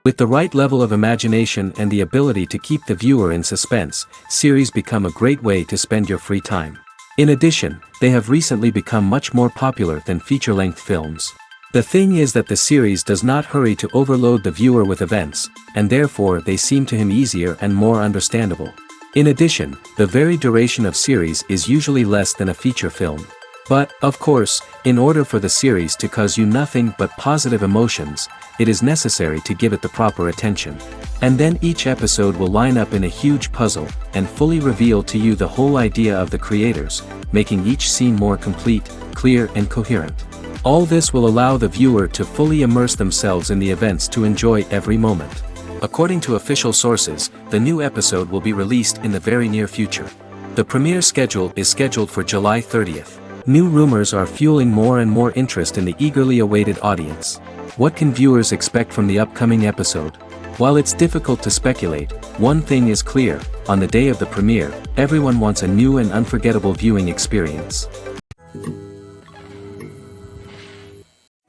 With the right level of imagination and the ability to keep the viewer in suspense, series become a great way to spend your free time. In addition, they have recently become much more popular than feature-length films. The thing is that the series does not hurry to overload the viewer with events, and therefore they seem to him easier and more understandable. In addition, the very duration of series is usually less than a feature film. But, of course, in order for the series to cause you nothing but positive emotions, it is necessary to give it the proper attention. And then each episode will line up in a huge puzzle, and fully reveal to you the whole idea of the creators, making each scene more complete, clear and coherent. All this will allow the viewer to fully immerse themselves in the events to enjoy every moment. According to official sources, the new episode will be released in the very near future. The premiere schedule is scheduled for July 30th. New rumors are fueling more and more interest in the eagerly awaited audience. What can viewers expect from the upcoming episode? While it's difficult to speculate, one thing is clear: on the day of the premiere, everyone wants a new and unforgettable viewing experience.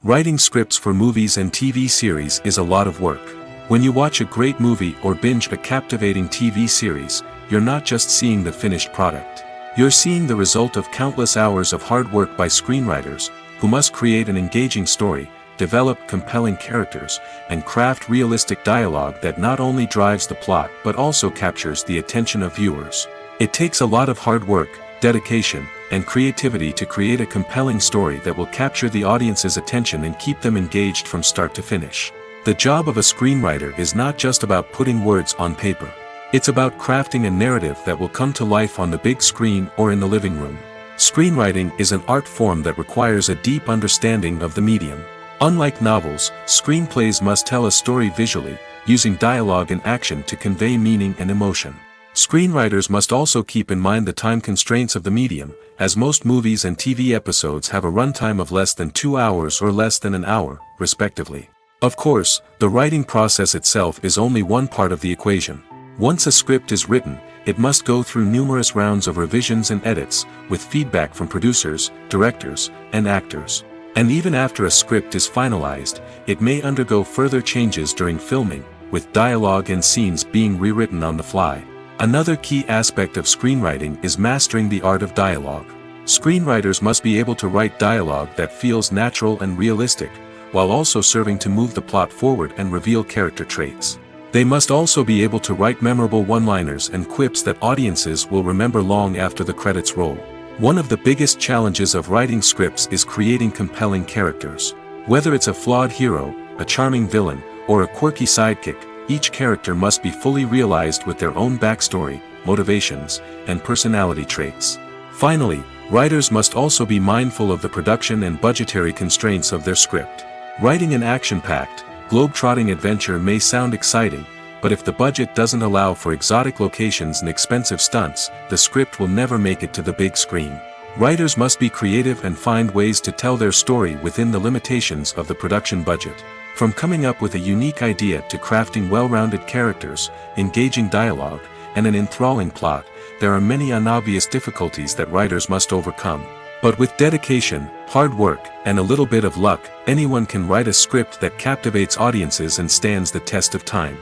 Writing scripts for movies and TV series is a lot of work. When you watch a great movie or binge a captivating TV series, you're not just seeing the finished product. You're seeing the result of countless hours of hard work by screenwriters, who must create an engaging story, develop compelling characters, and craft realistic dialogue that not only drives the plot but also captures the attention of viewers. It takes a lot of hard work, dedication, and creativity to create a compelling story that will capture the audience's attention and keep them engaged from start to finish. The job of a screenwriter is not just about putting words on paper. It's about crafting a narrative that will come to life on the big screen or in the living room. Screenwriting is an art form that requires a deep understanding of the medium. Unlike novels, screenplays must tell a story visually, using dialogue and action to convey meaning and emotion. Screenwriters must also keep in mind the time constraints of the medium, as most movies and TV episodes have a runtime of less than 2 hours or less than an hour, respectively. Of course, the writing process itself is only one part of the equation. Once a script is written, it must go through numerous rounds of revisions and edits, with feedback from producers, directors, and actors. And even after a script is finalized, it may undergo further changes during filming, with dialogue and scenes being rewritten on the fly. Another key aspect of screenwriting is mastering the art of dialogue. Screenwriters must be able to write dialogue that feels natural and realistic, while also serving to move the plot forward and reveal character traits. They must also be able to write memorable one-liners and quips that audiences will remember long after the credits roll. One of the biggest challenges of writing scripts is creating compelling characters. Whether it's a flawed hero, a charming villain, or a quirky sidekick, each character must be fully realized with their own backstory, motivations, and personality traits. Finally, writers must also be mindful of the production and budgetary constraints of their script. Writing an action-packed, globe-trotting adventure may sound exciting, but if the budget doesn't allow for exotic locations and expensive stunts, the script will never make it to the big screen. Writers must be creative and find ways to tell their story within the limitations of the production budget. From coming up with a unique idea to crafting well-rounded characters, engaging dialogue, and an enthralling plot, there are many unobvious difficulties that writers must overcome. But with dedication, hard work, and a little bit of luck, anyone can write a script that captivates audiences and stands the test of time.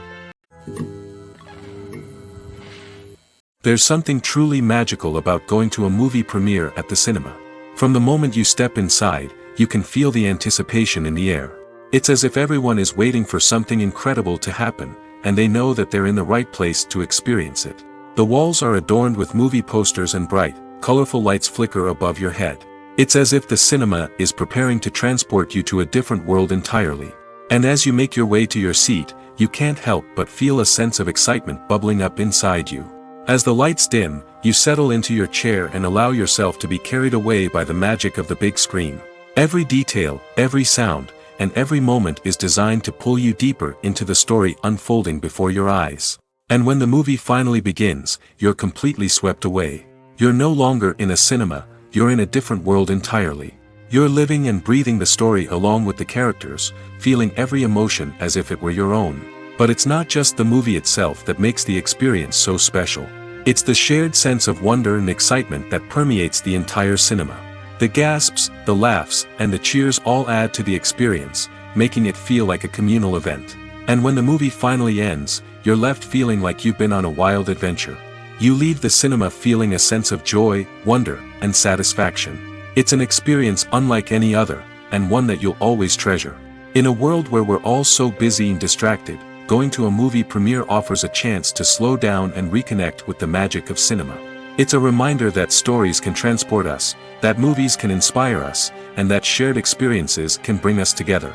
There's something truly magical about going to a movie premiere at the cinema. From the moment you step inside, you can feel the anticipation in the air. It's as if everyone is waiting for something incredible to happen, and they know that they're in the right place to experience it. The walls are adorned with movie posters and bright, colorful lights flicker above your head. It's as if the cinema is preparing to transport you to a different world entirely. And as you make your way to your seat, you can't help but feel a sense of excitement bubbling up inside you. As the lights dim, you settle into your chair and allow yourself to be carried away by the magic of the big screen. Every detail, every sound, and every moment is designed to pull you deeper into the story unfolding before your eyes. And when the movie finally begins, you're completely swept away. You're no longer in a cinema, you're in a different world entirely. You're living and breathing the story along with the characters, feeling every emotion as if it were your own. But it's not just the movie itself that makes the experience so special. It's the shared sense of wonder and excitement that permeates the entire cinema. The gasps, the laughs, and the cheers all add to the experience, making it feel like a communal event. And when the movie finally ends, you're left feeling like you've been on a wild adventure. You leave the cinema feeling a sense of joy, wonder, and satisfaction. It's an experience unlike any other, and one that you'll always treasure. In a world where we're all so busy and distracted, going to a movie premiere offers a chance to slow down and reconnect with the magic of cinema. It's a reminder that stories can transport us, that movies can inspire us, and that shared experiences can bring us together.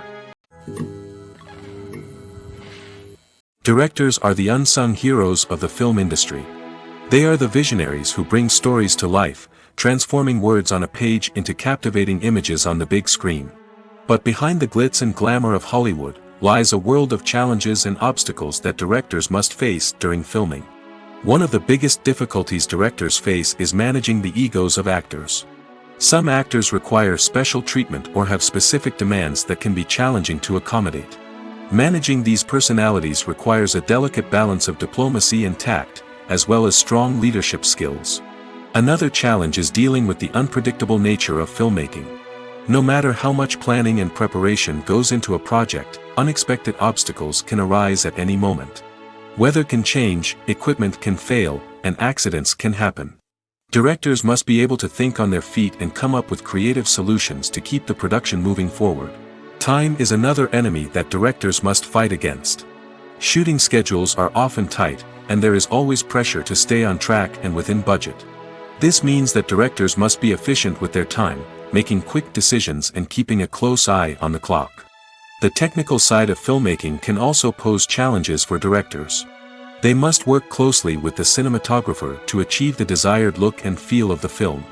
Directors are the unsung heroes of the film industry. They are the visionaries who bring stories to life, transforming words on a page into captivating images on the big screen. But behind the glitz and glamour of Hollywood, lies a world of challenges and obstacles that directors must face during filming. One of the biggest difficulties directors face is managing the egos of actors. Some actors require special treatment or have specific demands that can be challenging to accommodate. Managing these personalities requires a delicate balance of diplomacy and tact, as well as strong leadership skills. Another challenge is dealing with the unpredictable nature of filmmaking. No matter how much planning and preparation goes into a project, unexpected obstacles can arise at any moment. Weather can change, equipment can fail, and accidents can happen. Directors must be able to think on their feet and come up with creative solutions to keep the production moving forward. Time is another enemy that directors must fight against. Shooting schedules are often tight, and there is always pressure to stay on track and within budget. This means that directors must be efficient with their time, making quick decisions and keeping a close eye on the clock. The technical side of filmmaking can also pose challenges for directors. They must work closely with the cinematographer to achieve the desired look and feel of the film.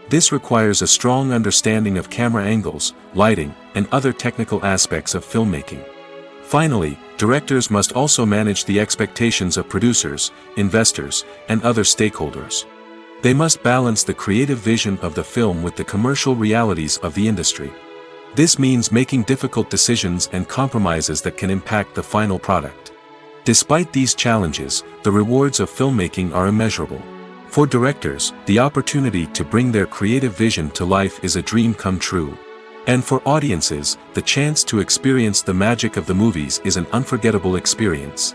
This requires a strong understanding of camera angles, lighting, and other technical aspects of filmmaking. Finally, directors must also manage the expectations of producers, investors, and other stakeholders. They must balance the creative vision of the film with the commercial realities of the industry. This means making difficult decisions and compromises that can impact the final product. Despite these challenges, the rewards of filmmaking are immeasurable. For directors, the opportunity to bring their creative vision to life is a dream come true. And for audiences, the chance to experience the magic of the movies is an unforgettable experience.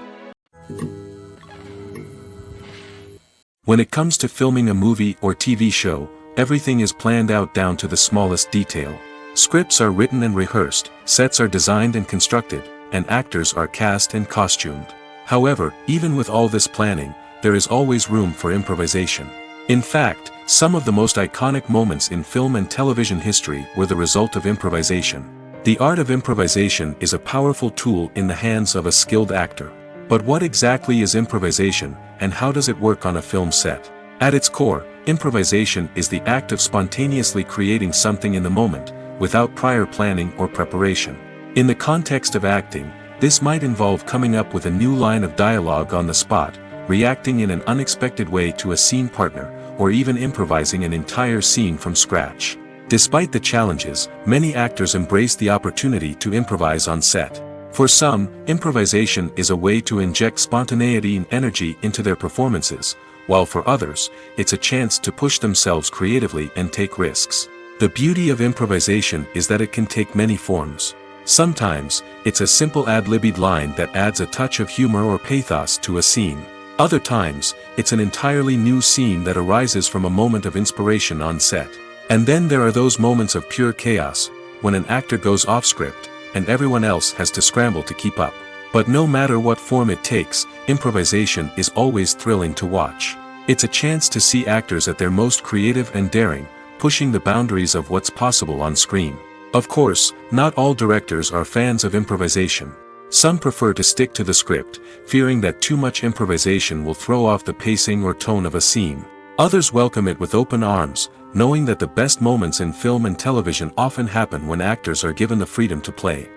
When it comes to filming a movie or TV show, everything is planned out down to the smallest detail. Scripts are written and rehearsed, sets are designed and constructed, and actors are cast and costumed. However, even with all this planning, there is always room for improvisation. In fact, some of the most iconic moments in film and television history were the result of improvisation. The art of improvisation is a powerful tool in the hands of a skilled actor. But what exactly is improvisation, and how does it work on a film set? At its core, improvisation is the act of spontaneously creating something in the moment, without prior planning or preparation. In the context of acting, this might involve coming up with a new line of dialogue on the spot, reacting in an unexpected way to a scene partner, or even improvising an entire scene from scratch. Despite the challenges, many actors embrace the opportunity to improvise on set. For some, improvisation is a way to inject spontaneity and energy into their performances, while for others, it's a chance to push themselves creatively and take risks. The beauty of improvisation is that it can take many forms. Sometimes, it's a simple ad-libbed line that adds a touch of humor or pathos to a scene. Other times, it's an entirely new scene that arises from a moment of inspiration on set. And then there are those moments of pure chaos, when an actor goes off script, and everyone else has to scramble to keep up. But no matter what form it takes, improvisation is always thrilling to watch. It's a chance to see actors at their most creative and daring, pushing the boundaries of what's possible on screen. Of course, not all directors are fans of improvisation. Some prefer to stick to the script, fearing that too much improvisation will throw off the pacing or tone of a scene. Others welcome it with open arms, knowing that the best moments in film and television often happen when actors are given the freedom to play.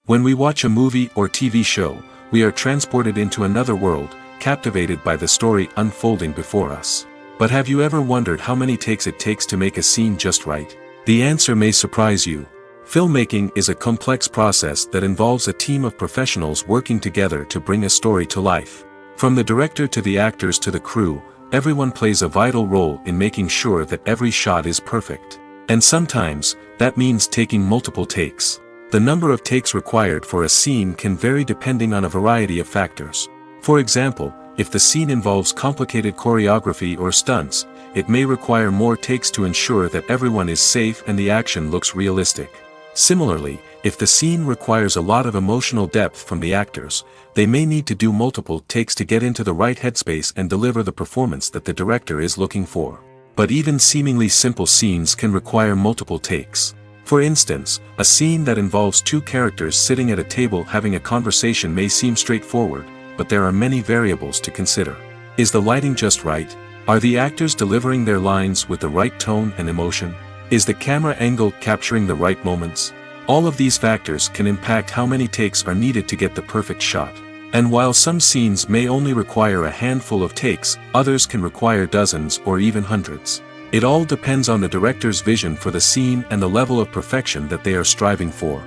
When we watch a movie or TV show, we are transported into another world, captivated by the story unfolding before us. But have you ever wondered how many takes it takes to make a scene just right? The answer may surprise you. Filmmaking is a complex process that involves a team of professionals working together to bring a story to life. From the director to the actors to the crew, everyone plays a vital role in making sure that every shot is perfect. And sometimes, that means taking multiple takes. The number of takes required for a scene can vary depending on a variety of factors. For example, if the scene involves complicated choreography or stunts, it may require more takes to ensure that everyone is safe and the action looks realistic. Similarly, if the scene requires a lot of emotional depth from the actors, they may need to do multiple takes to get into the right headspace and deliver the performance that the director is looking for. But even seemingly simple scenes can require multiple takes. For instance, a scene that involves two characters sitting at a table having a conversation may seem straightforward, but there are many variables to consider. Is the lighting just right? Are the actors delivering their lines with the right tone and emotion? Is the camera angle capturing the right moments? All of these factors can impact how many takes are needed to get the perfect shot. And while some scenes may only require a handful of takes, others can require dozens or even hundreds. It all depends on the director's vision for the scene and the level of perfection that they are striving for.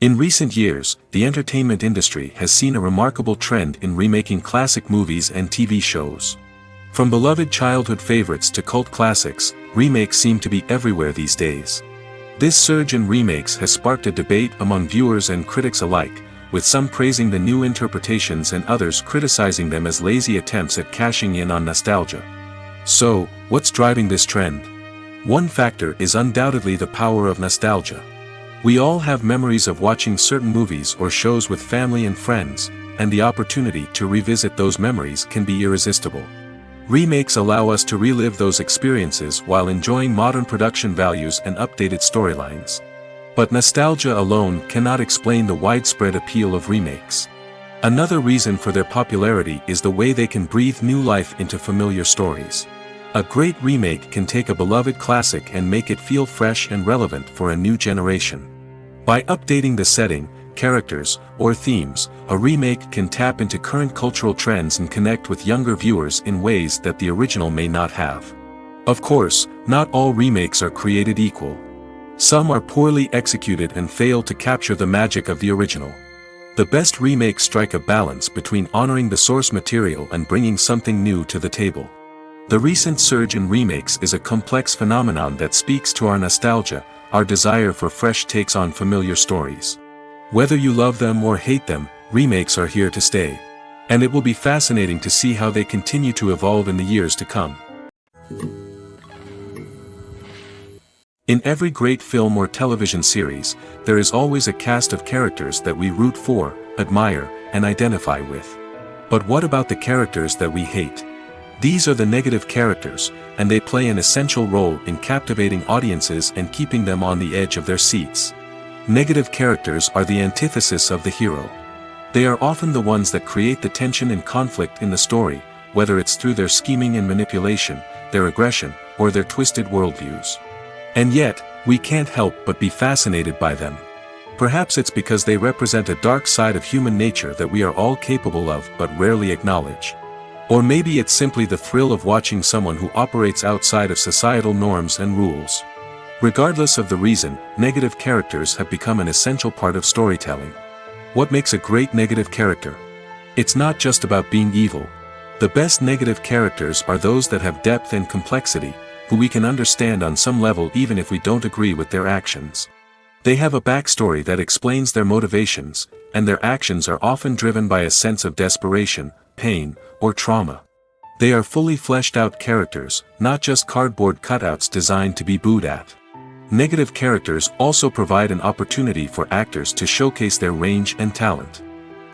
In recent years, the entertainment industry has seen a remarkable trend in remaking classic movies and TV shows. From beloved childhood favorites to cult classics, remakes seem to be everywhere these days. This surge in remakes has sparked a debate among viewers and critics alike, with some praising the new interpretations and others criticizing them as lazy attempts at cashing in on nostalgia. So, what's driving this trend? One factor is undoubtedly the power of nostalgia. We all have memories of watching certain movies or shows with family and friends, and the opportunity to revisit those memories can be irresistible. Remakes allow us to relive those experiences while enjoying modern production values and updated storylines. But nostalgia alone cannot explain the widespread appeal of remakes. Another reason for their popularity is the way they can breathe new life into familiar stories. A great remake can take a beloved classic and make it feel fresh and relevant for a new generation. By updating the setting, characters, or themes, a remake can tap into current cultural trends and connect with younger viewers in ways that the original may not have. Of course, not all remakes are created equal. Some are poorly executed and fail to capture the magic of the original. The best remakes strike a balance between honoring the source material and bringing something new to the table. The recent surge in remakes is a complex phenomenon that speaks to our nostalgia, our desire for fresh takes on familiar stories. Whether you love them or hate them, remakes are here to stay. And it will be fascinating to see how they continue to evolve in the years to come. In every great film or television series, there is always a cast of characters that we root for, admire, and identify with. But what about the characters that we hate? These are the negative characters, and they play an essential role in captivating audiences and keeping them on the edge of their seats. Negative characters are the antithesis of the hero. They are often the ones that create the tension and conflict in the story, whether it's through their scheming and manipulation, their aggression, or their twisted worldviews. And yet, we can't help but be fascinated by them. Perhaps it's because they represent a dark side of human nature that we are all capable of but rarely acknowledge. Or maybe it's simply the thrill of watching someone who operates outside of societal norms and rules. Regardless of the reason, negative characters have become an essential part of storytelling. What makes a great negative character? It's not just about being evil. The best negative characters are those that have depth and complexity, who we can understand on some level even if we don't agree with their actions. They have a backstory that explains their motivations, and their actions are often driven by a sense of desperation, pain, or trauma. They are fully fleshed out characters, not just cardboard cutouts designed to be booed at. Negative characters also provide an opportunity for actors to showcase their range and talent.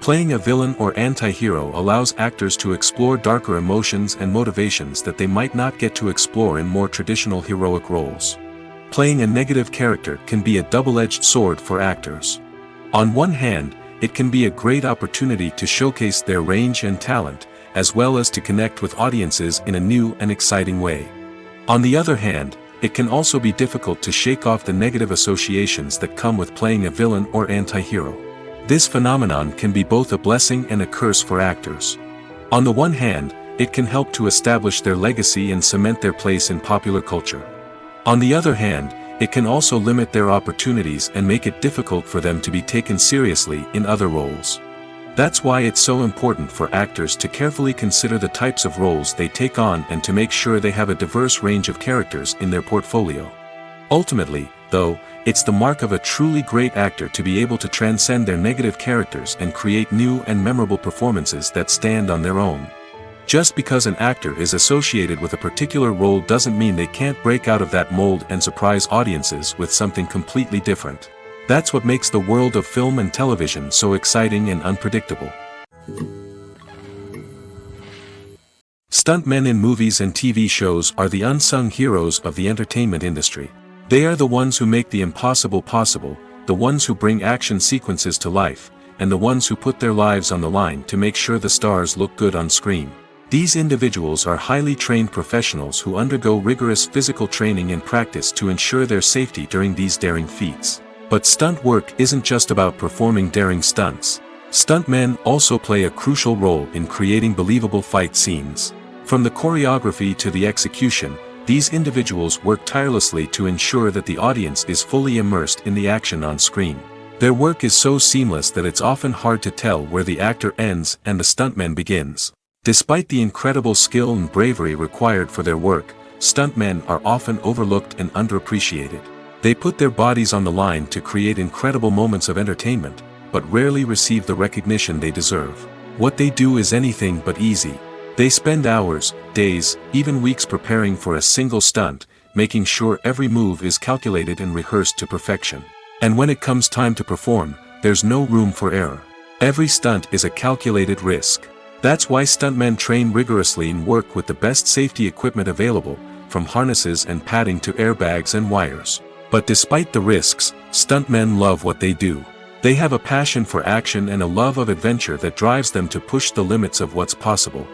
Playing a villain or anti-hero allows actors to explore darker emotions and motivations that they might not get to explore in more traditional heroic roles. Playing a negative character can be a double-edged sword for actors. On one hand, it can be a great opportunity to showcase their range and talent, as well as to connect with audiences in a new and exciting way. On the other hand, it can also be difficult to shake off the negative associations that come with playing a villain or anti-hero. This phenomenon can be both a blessing and a curse for actors. On the one hand, it can help to establish their legacy and cement their place in popular culture. On the other hand, it can also limit their opportunities and make it difficult for them to be taken seriously in other roles. That's why it's so important for actors to carefully consider the types of roles they take on and to make sure they have a diverse range of characters in their portfolio. Ultimately, though, it's the mark of a truly great actor to be able to transcend their negative characters and create new and memorable performances that stand on their own. Just because an actor is associated with a particular role doesn't mean they can't break out of that mold and surprise audiences with something completely different. That's what makes the world of film and television so exciting and unpredictable. Stuntmen in movies and TV shows are the unsung heroes of the entertainment industry. They are the ones who make the impossible possible, the ones who bring action sequences to life, and the ones who put their lives on the line to make sure the stars look good on screen. These individuals are highly trained professionals who undergo rigorous physical training and practice to ensure their safety during these daring feats. But stunt work isn't just about performing daring stunts. Stuntmen also play a crucial role in creating believable fight scenes. From the choreography to the execution, these individuals work tirelessly to ensure that the audience is fully immersed in the action on screen. Their work is so seamless that it's often hard to tell where the actor ends and the stuntman begins. Despite the incredible skill and bravery required for their work, stuntmen are often overlooked and underappreciated. They put their bodies on the line to create incredible moments of entertainment, but rarely receive the recognition they deserve. What they do is anything but easy. They spend hours, days, even weeks preparing for a single stunt, making sure every move is calculated and rehearsed to perfection. And when it comes time to perform, there's no room for error. Every stunt is a calculated risk. That's why stuntmen train rigorously and work with the best safety equipment available, from harnesses and padding to airbags and wires. But despite the risks, stuntmen love what they do. They have a passion for action and a love of adventure that drives them to push the limits of what's possible.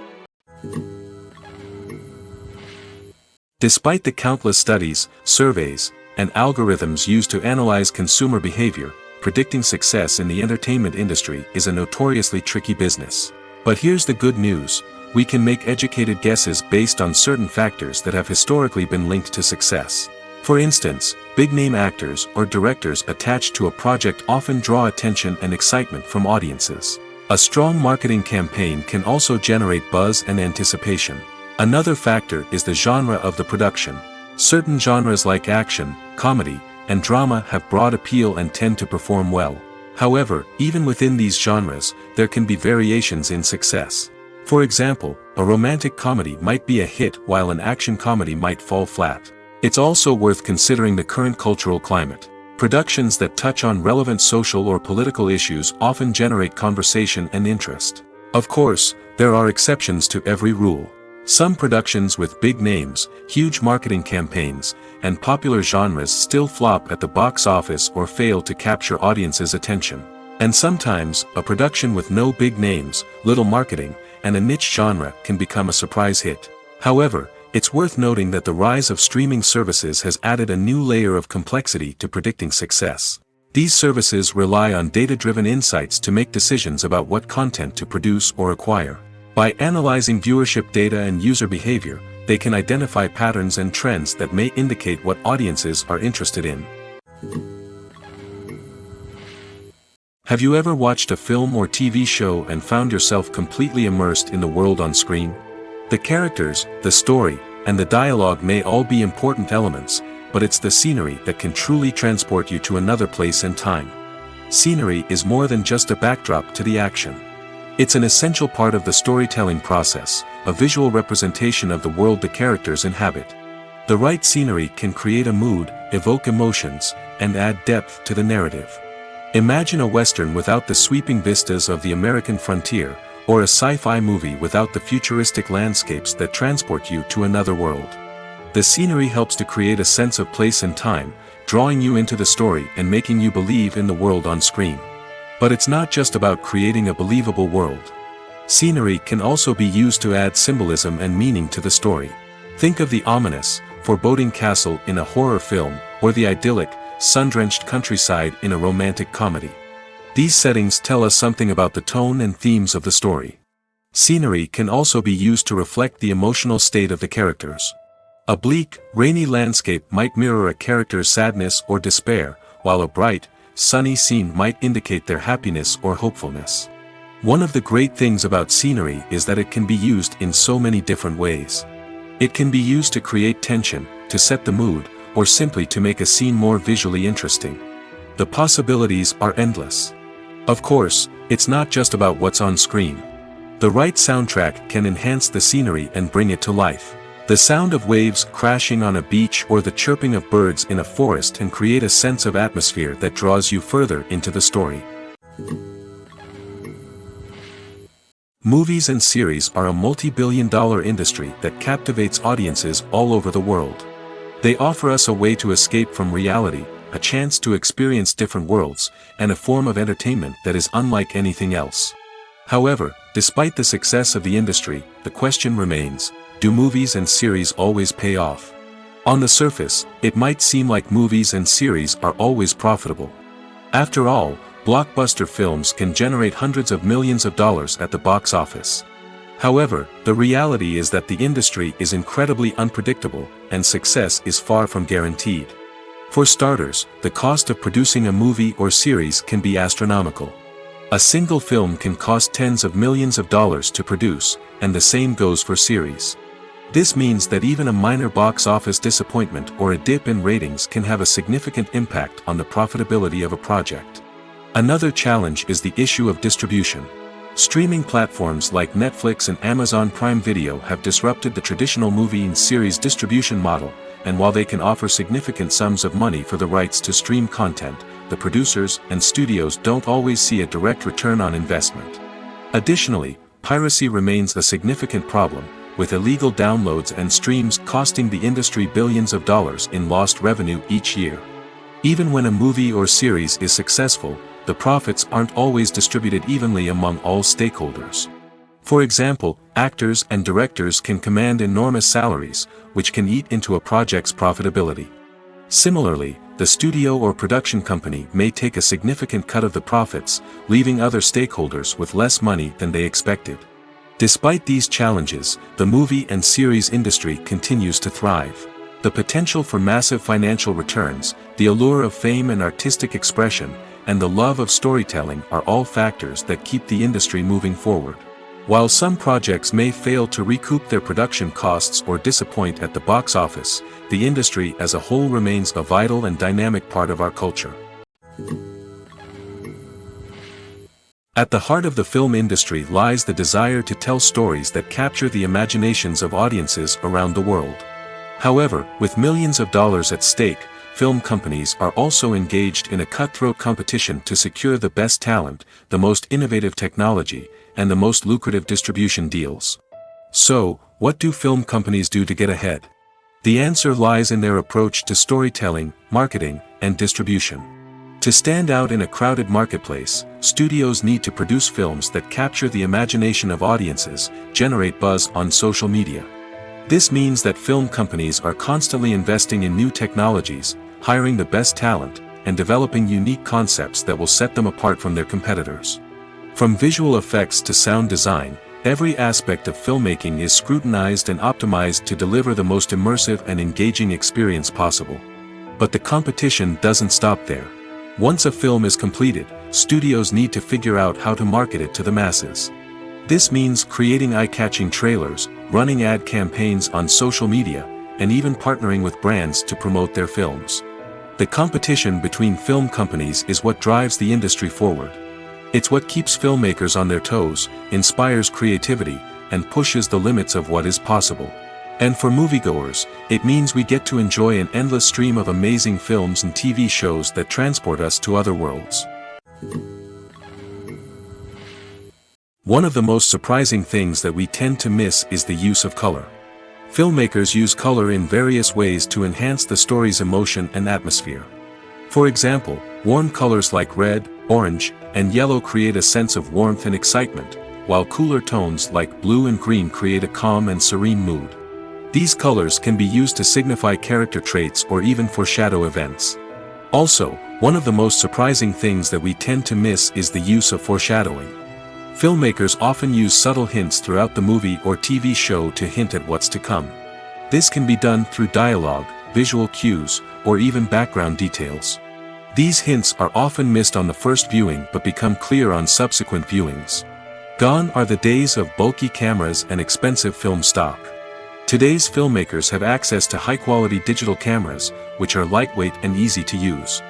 Despite the countless studies, surveys, and algorithms used to analyze consumer behavior, predicting success in the entertainment industry is a notoriously tricky business. But here's the good news: we can make educated guesses based on certain factors that have historically been linked to success. For instance, big-name actors or directors attached to a project often draw attention and excitement from audiences. A strong marketing campaign can also generate buzz and anticipation. Another factor is the genre of the production. Certain genres like action, comedy, and drama have broad appeal and tend to perform well. However, even within these genres, there can be variations in success. For example, a romantic comedy might be a hit while an action comedy might fall flat. It's also worth considering the current cultural climate. Productions that touch on relevant social or political issues often generate conversation and interest. Of course, there are exceptions to every rule. Some productions with big names, huge marketing campaigns, and popular genres still flop at the box office or fail to capture audiences' attention. And sometimes, a production with no big names, little marketing, and a niche genre can become a surprise hit. However, it's worth noting that the rise of streaming services has added a new layer of complexity to predicting success. These services rely on data-driven insights to make decisions about what content to produce or acquire. By analyzing viewership data and user behavior, they can identify patterns and trends that may indicate what audiences are interested in. Have you ever watched a film or TV show and found yourself completely immersed in the world on screen? The characters, the story, and the dialogue may all be important elements, but it's the scenery that can truly transport you to another place and time. Scenery is more than just a backdrop to the action. It's an essential part of the storytelling process, a visual representation of the world the characters inhabit. The right scenery can create a mood, evoke emotions, and add depth to the narrative. Imagine a Western without the sweeping vistas of the American frontier, or a sci-fi movie without the futuristic landscapes that transport you to another world. The scenery helps to create a sense of place and time, drawing you into the story and making you believe in the world on screen. But it's not just about creating a believable world. Scenery can also be used to add symbolism and meaning to the story. Think of the ominous, foreboding castle in a horror film, or the idyllic, sun-drenched countryside in a romantic comedy. These settings tell us something about the tone and themes of the story. Scenery can also be used to reflect the emotional state of the characters. A bleak, rainy landscape might mirror a character's sadness or despair, while a bright, sunny scene might indicate their happiness or hopefulness. One of the great things about scenery is that it can be used in so many different ways. It can be used to create tension, to set the mood, or simply to make a scene more visually interesting. The possibilities are endless. Of course, it's not just about what's on screen. The right soundtrack can enhance the scenery and bring it to life. The sound of waves crashing on a beach or the chirping of birds in a forest can create a sense of atmosphere that draws you further into the story. Movies and series are a multi-billion-dollar industry that captivates audiences all over the world. They offer us a way to escape from reality, a chance to experience different worlds, and a form of entertainment that is unlike anything else. However, despite the success of the industry, the question remains, do movies and series always pay off? On the surface, it might seem like movies and series are always profitable. After all, blockbuster films can generate hundreds of millions of dollars at the box office. However, the reality is that the industry is incredibly unpredictable, and success is far from guaranteed. For starters, the cost of producing a movie or series can be astronomical. A single film can cost tens of millions of dollars to produce, and the same goes for series. This means that even a minor box office disappointment or a dip in ratings can have a significant impact on the profitability of a project. Another challenge is the issue of distribution. Streaming platforms like Netflix and Amazon Prime Video have disrupted the traditional movie and series distribution model, and while they can offer significant sums of money for the rights to stream content, the producers and studios don't always see a direct return on investment. Additionally, piracy remains a significant problem, with illegal downloads and streams costing the industry billions of dollars in lost revenue each year. Even when a movie or series is successful, the profits aren't always distributed evenly among all stakeholders. For example, actors and directors can command enormous salaries, which can eat into a project's profitability. Similarly, the studio or production company may take a significant cut of the profits, leaving other stakeholders with less money than they expected. Despite these challenges, the movie and series industry continues to thrive. The potential for massive financial returns, the allure of fame and artistic expression, and the love of storytelling are all factors that keep the industry moving forward. While some projects may fail to recoup their production costs or disappoint at the box office, the industry as a whole remains a vital and dynamic part of our culture. At the heart of the film industry lies the desire to tell stories that capture the imaginations of audiences around the world. However, with millions of dollars at stake, film companies are also engaged in a cutthroat competition to secure the best talent, the most innovative technology, and the most lucrative distribution deals. So, what do film companies do to get ahead? The answer lies in their approach to storytelling, marketing, and distribution. To stand out in a crowded marketplace, studios need to produce films that capture the imagination of audiences, generate buzz on social media. This means that film companies are constantly investing in new technologies, hiring the best talent, and developing unique concepts that will set them apart from their competitors. From visual effects to sound design, every aspect of filmmaking is scrutinized and optimized to deliver the most immersive and engaging experience possible. But the competition doesn't stop there. Once a film is completed, studios need to figure out how to market it to the masses. This means creating eye-catching trailers, running ad campaigns on social media, and even partnering with brands to promote their films. The competition between film companies is what drives the industry forward. It's what keeps filmmakers on their toes, inspires creativity, and pushes the limits of what is possible. And for moviegoers, it means we get to enjoy an endless stream of amazing films and TV shows that transport us to other worlds. One of the most surprising things that we tend to miss is the use of color. Filmmakers use color in various ways to enhance the story's emotion and atmosphere. For example, warm colors like red, orange, and yellow create a sense of warmth and excitement, while cooler tones like blue and green create a calm and serene mood. These colors can be used to signify character traits or even foreshadow events. Also, one of the most surprising things that we tend to miss is the use of foreshadowing. Filmmakers often use subtle hints throughout the movie or TV show to hint at what's to come. This can be done through dialogue, visual cues, or even background details. These hints are often missed on the first viewing but become clear on subsequent viewings. Gone are the days of bulky cameras and expensive film stock. Today's filmmakers have access to high-quality digital cameras, which are lightweight and easy to use.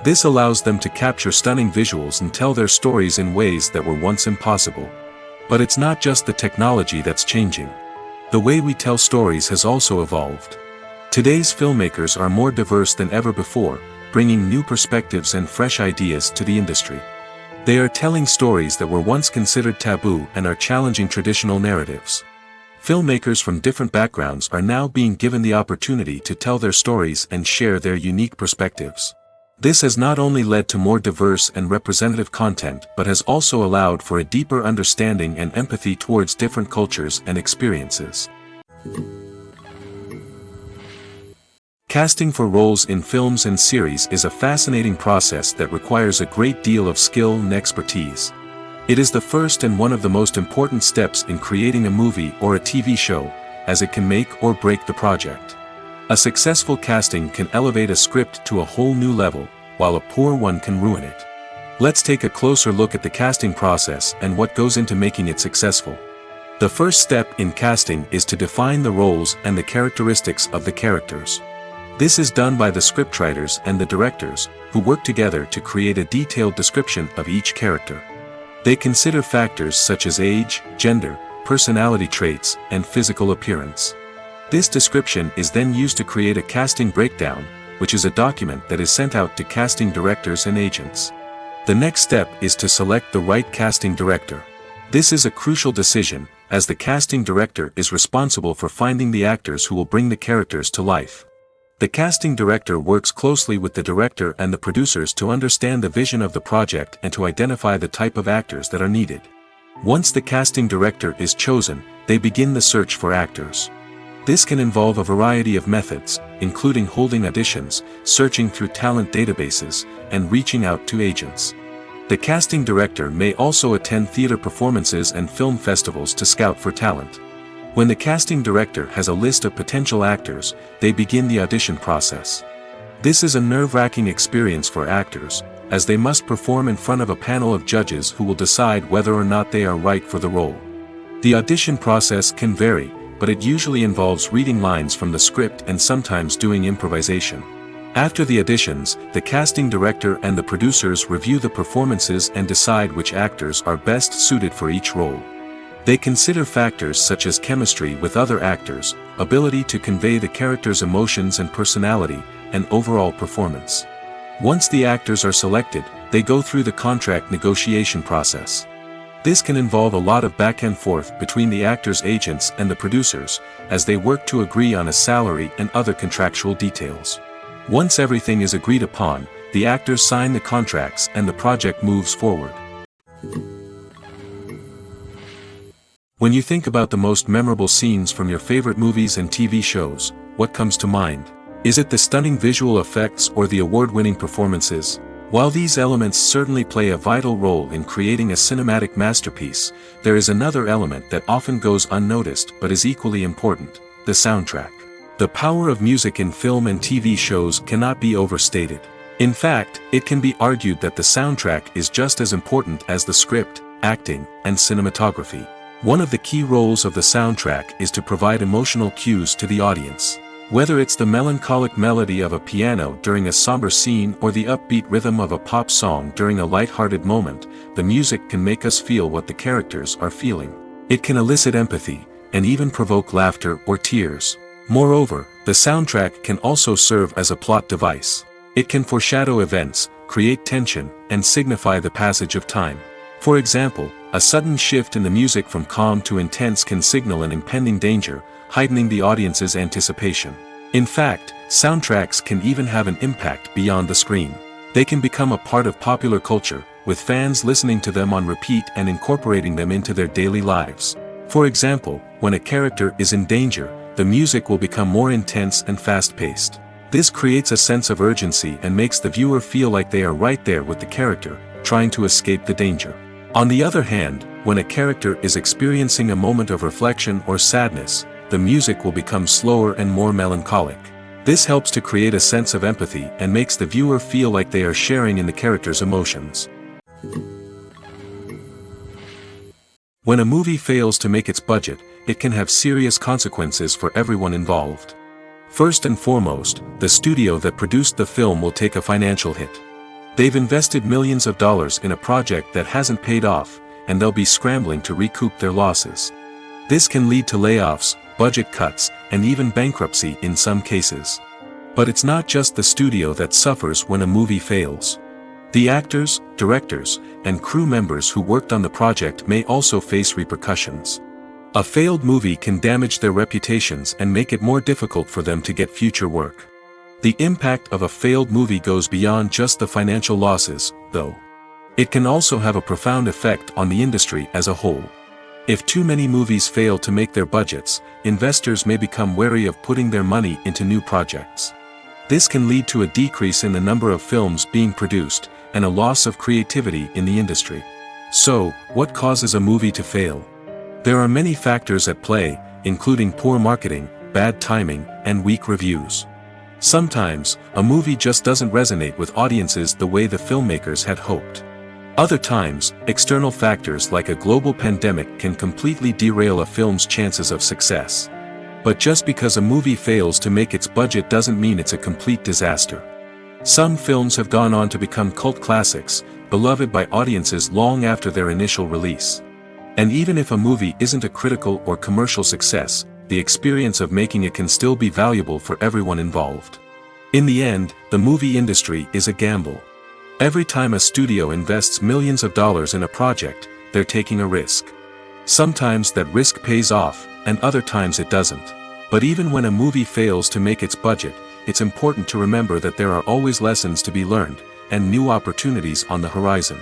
This allows them to capture stunning visuals and tell their stories in ways that were once impossible. But it's not just the technology that's changing. The way we tell stories has also evolved. Today's filmmakers are more diverse than ever before, bringing new perspectives and fresh ideas to the industry. They are telling stories that were once considered taboo and are challenging traditional narratives. Filmmakers from different backgrounds are now being given the opportunity to tell their stories and share their unique perspectives. This has not only led to more diverse and representative content but has also allowed for a deeper understanding and empathy towards different cultures and experiences. Casting for roles in films and series is a fascinating process that requires a great deal of skill and expertise. It is the first and one of the most important steps in creating a movie or a TV show, as it can make or break the project. A successful casting can elevate a script to a whole new level, while a poor one can ruin it. Let's take a closer look at the casting process and what goes into making it successful. The first step in casting is to define the roles and the characteristics of the characters. This is done by the scriptwriters and the directors, who work together to create a detailed description of each character. They consider factors such as age, gender, personality traits, and physical appearance. This description is then used to create a casting breakdown, which is a document that is sent out to casting directors and agents. The next step is to select the right casting director. This is a crucial decision, as the casting director is responsible for finding the actors who will bring the characters to life. The casting director works closely with the director and the producers to understand the vision of the project and to identify the type of actors that are needed. Once the casting director is chosen, they begin the search for actors. This can involve a variety of methods, including holding auditions, searching through talent databases, and reaching out to agents. The casting director may also attend theater performances and film festivals to scout for talent. When the casting director has a list of potential actors, they begin the audition process. This is a nerve-wracking experience for actors, as they must perform in front of a panel of judges who will decide whether or not they are right for the role. The audition process can vary, but it usually involves reading lines from the script and sometimes doing improvisation. After the auditions, the casting director and the producers review the performances and decide which actors are best suited for each role. They consider factors such as chemistry with other actors, ability to convey the character's emotions and personality, and overall performance. Once the actors are selected, they go through the contract negotiation process. This can involve a lot of back and forth between the actors' agents and the producers, as they work to agree on a salary and other contractual details. Once everything is agreed upon, the actors sign the contracts and the project moves forward. When you think about the most memorable scenes from your favorite movies and TV shows, what comes to mind? Is it the stunning visual effects or the award-winning performances? While these elements certainly play a vital role in creating a cinematic masterpiece, there is another element that often goes unnoticed but is equally important: the soundtrack. The power of music in film and TV shows cannot be overstated. In fact, it can be argued that the soundtrack is just as important as the script, acting, and cinematography. One of the key roles of the soundtrack is to provide emotional cues to the audience. Whether it's the melancholic melody of a piano during a somber scene or the upbeat rhythm of a pop song during a light-hearted moment, the music can make us feel what the characters are feeling. It can elicit empathy, and even provoke laughter or tears. Moreover, the soundtrack can also serve as a plot device. It can foreshadow events, create tension, and signify the passage of time. For example, a sudden shift in the music from calm to intense can signal an impending danger, heightening the audience's anticipation. In fact, soundtracks can even have an impact beyond the screen. They can become a part of popular culture, with fans listening to them on repeat and incorporating them into their daily lives. For example, when a character is in danger, the music will become more intense and fast-paced. This creates a sense of urgency and makes the viewer feel like they are right there with the character, trying to escape the danger. On the other hand, when a character is experiencing a moment of reflection or sadness, the music will become slower and more melancholic. This helps to create a sense of empathy and makes the viewer feel like they are sharing in the character's emotions. When a movie fails to make its budget, it can have serious consequences for everyone involved. First and foremost, the studio that produced the film will take a financial hit. They've invested millions of dollars in a project that hasn't paid off, and they'll be scrambling to recoup their losses. This can lead to layoffs, budget cuts, and even bankruptcy in some cases. But it's not just the studio that suffers when a movie fails. The actors, directors, and crew members who worked on the project may also face repercussions. A failed movie can damage their reputations and make it more difficult for them to get future work. The impact of a failed movie goes beyond just the financial losses, though. It can also have a profound effect on the industry as a whole. If too many movies fail to make their budgets, investors may become wary of putting their money into new projects. This can lead to a decrease in the number of films being produced, and a loss of creativity in the industry. So, what causes a movie to fail? There are many factors at play, including poor marketing, bad timing, and weak reviews. Sometimes, a movie just doesn't resonate with audiences the way the filmmakers had hoped. Other times, external factors like a global pandemic can completely derail a film's chances of success. But just because a movie fails to make its budget doesn't mean it's a complete disaster. Some films have gone on to become cult classics, beloved by audiences long after their initial release. And even if a movie isn't a critical or commercial success, the experience of making it can still be valuable for everyone involved. In the end, the movie industry is a gamble. Every time a studio invests millions of dollars in a project, they're taking a risk. Sometimes that risk pays off, and other times it doesn't. But even when a movie fails to make its budget, it's important to remember that there are always lessons to be learned, and new opportunities on the horizon.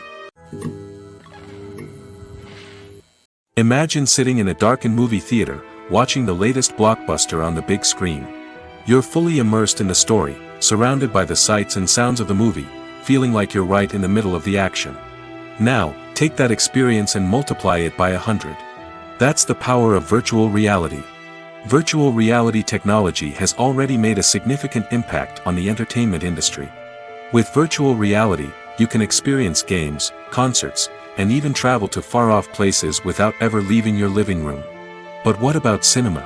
Imagine sitting in a darkened movie theater, watching the latest blockbuster on the big screen. You're fully immersed in the story, surrounded by the sights and sounds of the movie, feeling like you're right in the middle of the action. Now, take that experience and multiply it by 100. That's the power of virtual reality. Virtual reality technology has already made a significant impact on the entertainment industry. With virtual reality, you can experience games, concerts, and even travel to far-off places without ever leaving your living room. But what about cinema?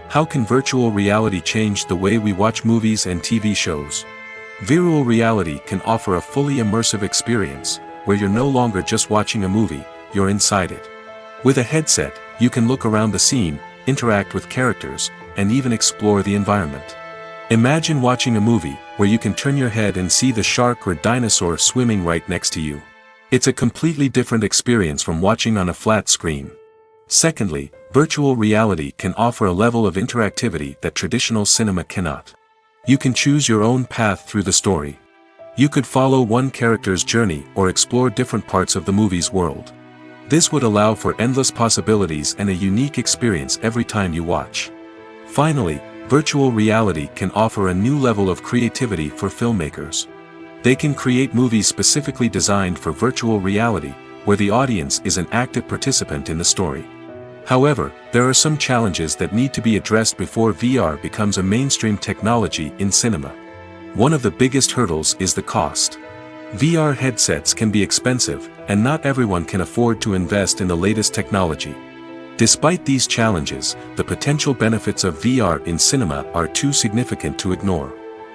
How can virtual reality change the way we watch movies and TV shows? Virtual reality can offer a fully immersive experience, where you're no longer just watching a movie, you're inside it. With a headset, you can look around the scene, interact with characters, and even explore the environment. Imagine watching a movie where you can turn your head and see the shark or dinosaur swimming right next to you. It's a completely different experience from watching on a flat screen. Secondly, virtual reality can offer a level of interactivity that traditional cinema cannot. You can choose your own path through the story. You could follow one character's journey or explore different parts of the movie's world. This would allow for endless possibilities and a unique experience every time you watch. Finally, virtual reality can offer a new level of creativity for filmmakers. They can create movies specifically designed for virtual reality, where the audience is an active participant in the story. However, there are some challenges that need to be addressed before VR becomes a mainstream technology in cinema. One of the biggest hurdles is the cost. VR headsets can be expensive, and not everyone can afford to invest in the latest technology. Despite these challenges, the potential benefits of VR in cinema are too significant to ignore.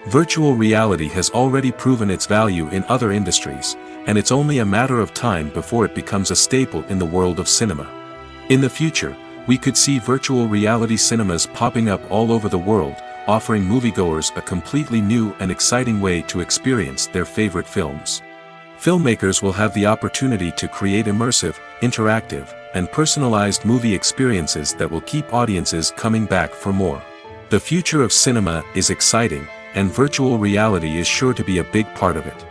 Virtual reality has already proven its value in other industries, and it's only a matter of time before it becomes a staple in the world of cinema. In the future, we could see virtual reality cinemas popping up all over the world, offering moviegoers a completely new and exciting way to experience their favorite films. Filmmakers will have the opportunity to create immersive, interactive, and personalized movie experiences that will keep audiences coming back for more. The future of cinema is exciting, and virtual reality is sure to be a big part of it.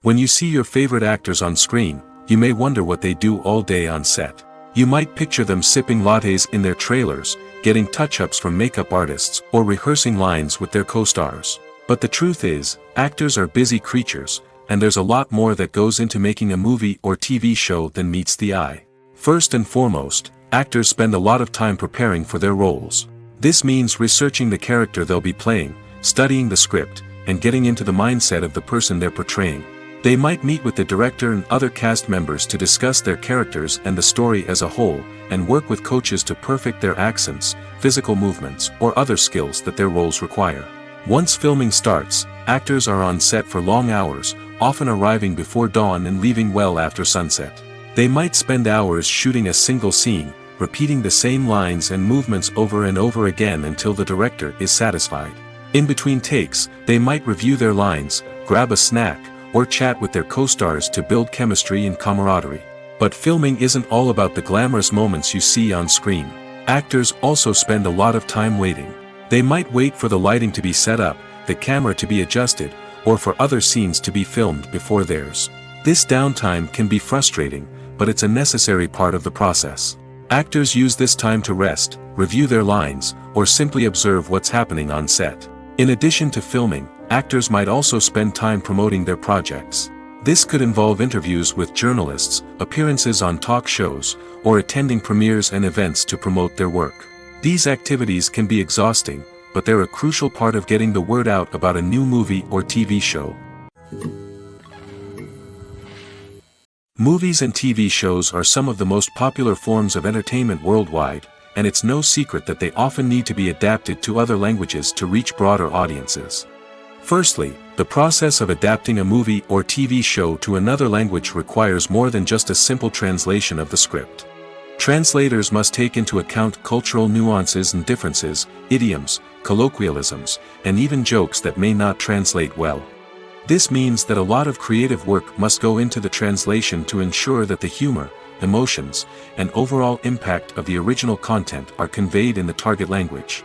When you see your favorite actors on screen, you may wonder what they do all day on set. You might picture them sipping lattes in their trailers, getting touch-ups from makeup artists, or rehearsing lines with their co-stars. But the truth is, actors are busy creatures, and there's a lot more that goes into making a movie or TV show than meets the eye. First and foremost, actors spend a lot of time preparing for their roles. This means researching the character they'll be playing, studying the script, and getting into the mindset of the person they're portraying. They might meet with the director and other cast members to discuss their characters and the story as a whole, and work with coaches to perfect their accents, physical movements, or other skills that their roles require. Once filming starts, actors are on set for long hours, often arriving before dawn and leaving well after sunset. They might spend hours shooting a single scene, repeating the same lines and movements over and over again until the director is satisfied. In between takes, they might review their lines, grab a snack, or chat with their co-stars to build chemistry and camaraderie. But filming isn't all about the glamorous moments you see on screen. Actors also spend a lot of time waiting. They might wait for the lighting to be set up, the camera to be adjusted, or for other scenes to be filmed before theirs. This downtime can be frustrating, but it's a necessary part of the process. Actors use this time to rest, review their lines, or simply observe what's happening on set. In addition to filming, actors might also spend time promoting their projects. This could involve interviews with journalists, appearances on talk shows, or attending premieres and events to promote their work. These activities can be exhausting, but they're a crucial part of getting the word out about a new movie or TV show. Movies and TV shows are some of the most popular forms of entertainment worldwide, and it's no secret that they often need to be adapted to other languages to reach broader audiences. Firstly, the process of adapting a movie or TV show to another language requires more than just a simple translation of the script. Translators must take into account cultural nuances and differences, idioms, colloquialisms, and even jokes that may not translate well. This means that a lot of creative work must go into the translation to ensure that the humor, emotions, and overall impact of the original content are conveyed in the target language.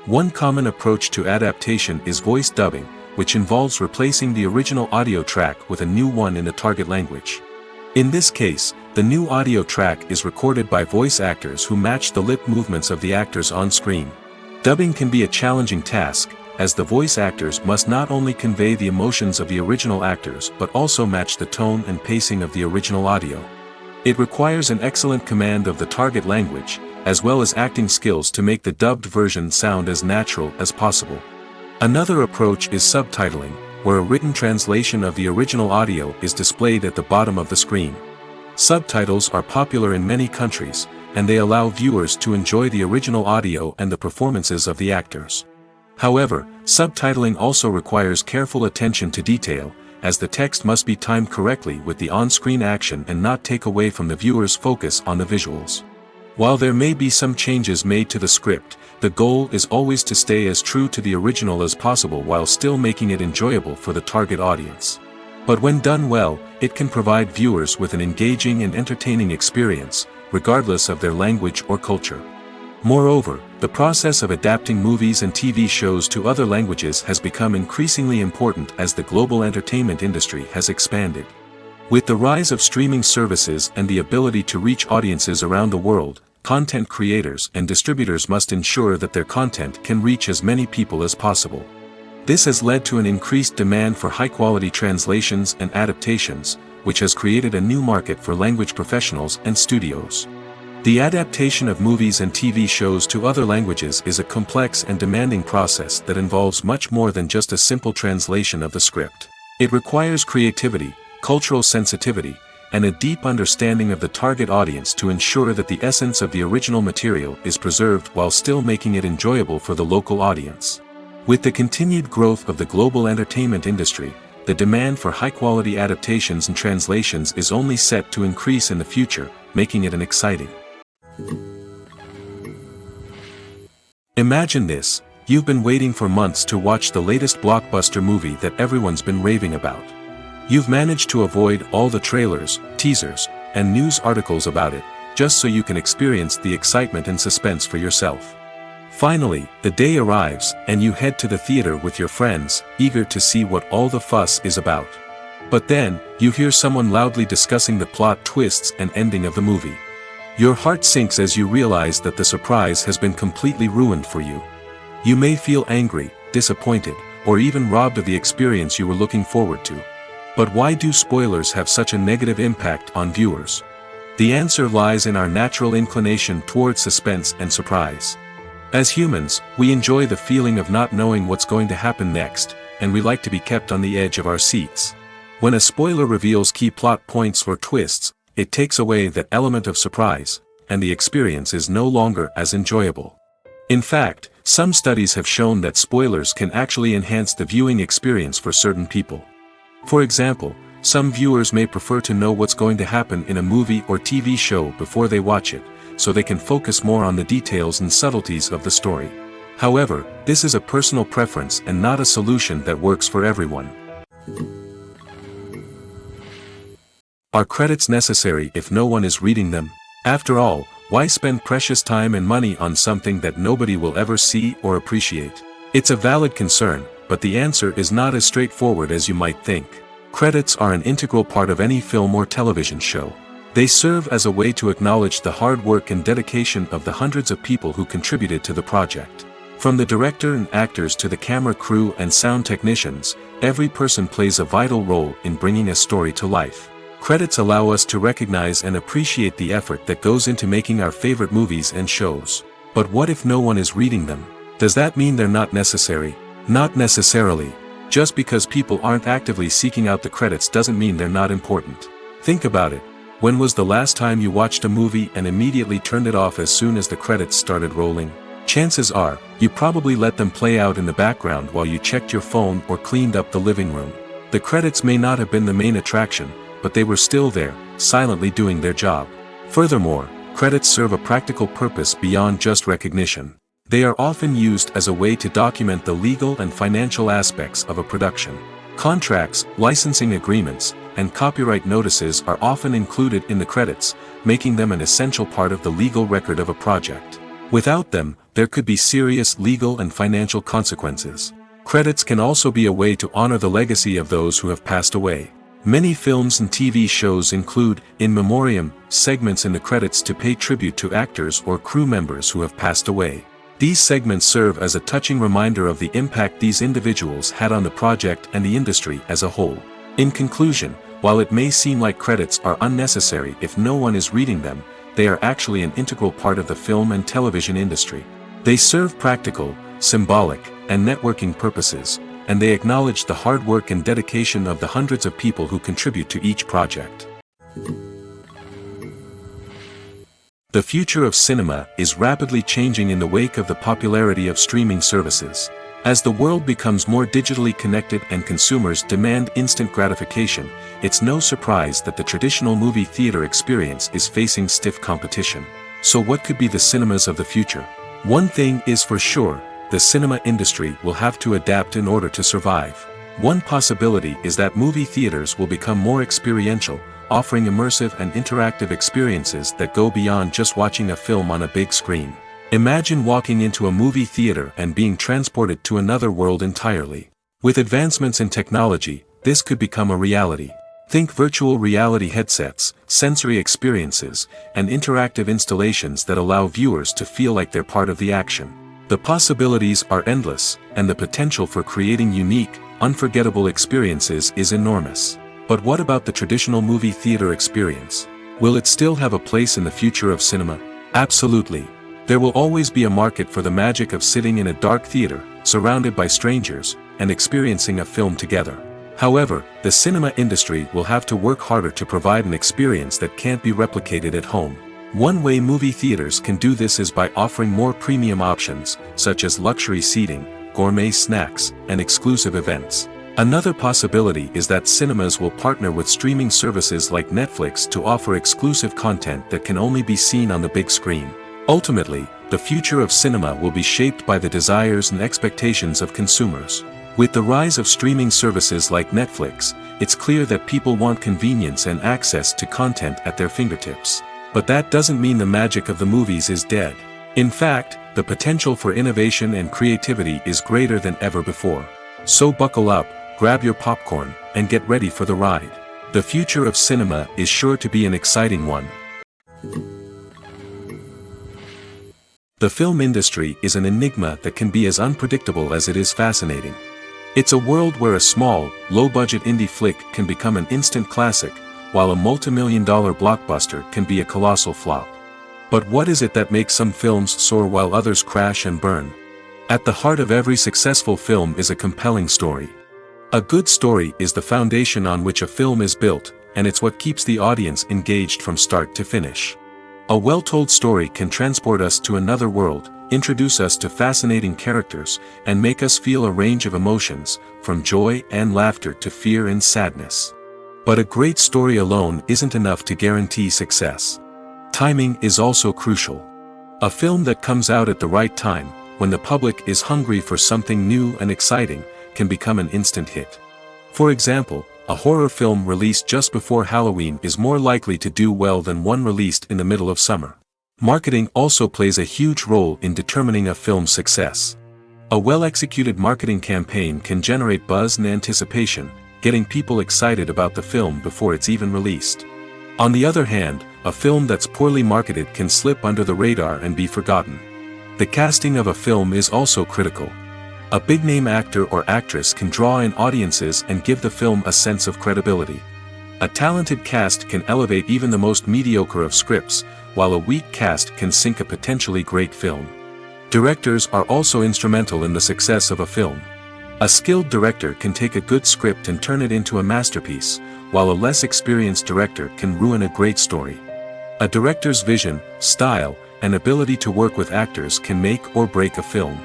One common approach to adaptation is voice dubbing, which involves replacing the original audio track with a new one in the target language. In this case, the new audio track is recorded by voice actors who match the lip movements of the actors on screen. Dubbing can be a challenging task, as the voice actors must not only convey the emotions of the original actors but also match the tone and pacing of the original audio. It requires an excellent command of the target language, as well as acting skills to make the dubbed version sound as natural as possible. Another approach is subtitling, where a written translation of the original audio is displayed at the bottom of the screen. Subtitles are popular in many countries, and they allow viewers to enjoy the original audio and the performances of the actors. However, subtitling also requires careful attention to detail, as the text must be timed correctly with the on-screen action and not take away from the viewer's focus on the visuals. While there may be some changes made to the script, the goal is always to stay as true to the original as possible while still making it enjoyable for the target audience. But when done well, it can provide viewers with an engaging and entertaining experience, regardless of their language or culture. Moreover, the process of adapting movies and TV shows to other languages has become increasingly important as the global entertainment industry has expanded. With the rise of streaming services and the ability to reach audiences around the world, content creators and distributors must ensure that their content can reach as many people as possible. This has led to an increased demand for high-quality translations and adaptations, which has created a new market for language professionals and studios. The adaptation of movies and TV shows to other languages is a complex and demanding process that involves much more than just a simple translation of the script. It requires creativity, cultural sensitivity, and a deep understanding of the target audience to ensure that the essence of the original material is preserved while still making it enjoyable for the local audience. With the continued growth of the global entertainment industry, the demand for high-quality adaptations and translations is only set to increase in the future, making it an exciting. Imagine this: you've been waiting for months to watch the latest blockbuster movie that everyone's been raving about. You've managed to avoid all the trailers, teasers, and news articles about it, just so you can experience the excitement and suspense for yourself. Finally, the day arrives, and you head to the theater with your friends, eager to see what all the fuss is about. But then, you hear someone loudly discussing the plot twists and ending of the movie. Your heart sinks as you realize that the surprise has been completely ruined for you. You may feel angry, disappointed, or even robbed of the experience you were looking forward to. But why do spoilers have such a negative impact on viewers? The answer lies in our natural inclination toward suspense and surprise. As humans, we enjoy the feeling of not knowing what's going to happen next, and we like to be kept on the edge of our seats. When a spoiler reveals key plot points or twists, it takes away that element of surprise, and the experience is no longer as enjoyable. In fact, some studies have shown that spoilers can actually enhance the viewing experience for certain people. For example, some viewers may prefer to know what's going to happen in a movie or TV show before they watch it, so they can focus more on the details and subtleties of the story. However, this is a personal preference and not a solution that works for everyone. Are credits necessary if no one is reading them? After all, why spend precious time and money on something that nobody will ever see or appreciate? It's a valid concern, but the answer is not as straightforward as you might think. Credits are an integral part of any film or television show. They serve as a way to acknowledge the hard work and dedication of the hundreds of people who contributed to the project. From the director and actors to the camera crew and sound technicians, every person plays a vital role in bringing a story to life. Credits allow us to recognize and appreciate the effort that goes into making our favorite movies and shows. But what if no one is reading them? Does that mean they're not necessary? Not necessarily. Just because people aren't actively seeking out the credits doesn't mean they're not important. Think about it. When was the last time you watched a movie and immediately turned it off as soon as the credits started rolling? Chances are, you probably let them play out in the background while you checked your phone or cleaned up the living room. The credits may not have been the main attraction, but they were still there, silently doing their job. Furthermore, credits serve a practical purpose beyond just recognition. They are often used as a way to document the legal and financial aspects of a production. Contracts, licensing agreements, and copyright notices are often included in the credits, making them an essential part of the legal record of a project. Without them, there could be serious legal and financial consequences. Credits can also be a way to honor the legacy of those who have passed away. Many films and TV shows include, in memoriam, segments in the credits to pay tribute to actors or crew members who have passed away. These segments serve as a touching reminder of the impact these individuals had on the project and the industry as a whole. In conclusion, while it may seem like credits are unnecessary if no one is reading them, they are actually an integral part of the film and television industry. They serve practical, symbolic, and networking purposes, and they acknowledge the hard work and dedication of the hundreds of people who contribute to each project. The future of cinema is rapidly changing in the wake of the popularity of streaming services. As the world becomes more digitally connected and consumers demand instant gratification, it's no surprise that the traditional movie theater experience is facing stiff competition. So what could be the cinemas of the future? One thing is for sure, the cinema industry will have to adapt in order to survive. One possibility is that movie theaters will become more experiential, offering immersive and interactive experiences that go beyond just watching a film on a big screen. Imagine walking into a movie theater and being transported to another world entirely. With advancements in technology, this could become a reality. Think virtual reality headsets, sensory experiences, and interactive installations that allow viewers to feel like they're part of the action. The possibilities are endless, and the potential for creating unique, unforgettable experiences is enormous. But what about the traditional movie theater experience? Will it still have a place in the future of cinema? Absolutely. There will always be a market for the magic of sitting in a dark theater, surrounded by strangers, and experiencing a film together. However, the cinema industry will have to work harder to provide an experience that can't be replicated at home. One way movie theaters can do this is by offering more premium options, such as luxury seating, gourmet snacks, and exclusive events. Another possibility is that cinemas will partner with streaming services like Netflix to offer exclusive content that can only be seen on the big screen. Ultimately, the future of cinema will be shaped by the desires and expectations of consumers. With the rise of streaming services like Netflix, it's clear that people want convenience and access to content at their fingertips. But that doesn't mean the magic of the movies is dead. In fact, the potential for innovation and creativity is greater than ever before. So buckle up, grab your popcorn, and get ready for the ride. The future of cinema is sure to be an exciting one. The film industry is an enigma that can be as unpredictable as it is fascinating. It's a world where a small, low-budget indie flick can become an instant classic, while a multi-million-dollar blockbuster can be a colossal flop. But what is it that makes some films soar while others crash and burn? At the heart of every successful film is a compelling story. A good story is the foundation on which a film is built, and it's what keeps the audience engaged from start to finish. A well-told story can transport us to another world, introduce us to fascinating characters, and make us feel a range of emotions, from joy and laughter to fear and sadness. But a great story alone isn't enough to guarantee success. Timing is also crucial. A film that comes out at the right time, when the public is hungry for something new and exciting, can become an instant hit. For example, a horror film released just before Halloween is more likely to do well than one released in the middle of summer. Marketing also plays a huge role in determining a film's success. A well-executed marketing campaign can generate buzz and anticipation, getting people excited about the film before it's even released. On the other hand, a film that's poorly marketed can slip under the radar and be forgotten. The casting of a film is also critical. A big-name actor or actress can draw in audiences and give the film a sense of credibility. A talented cast can elevate even the most mediocre of scripts, while a weak cast can sink a potentially great film. Directors are also instrumental in the success of a film. A skilled director can take a good script and turn it into a masterpiece, while a less experienced director can ruin a great story. A director's vision, style, and ability to work with actors can make or break a film.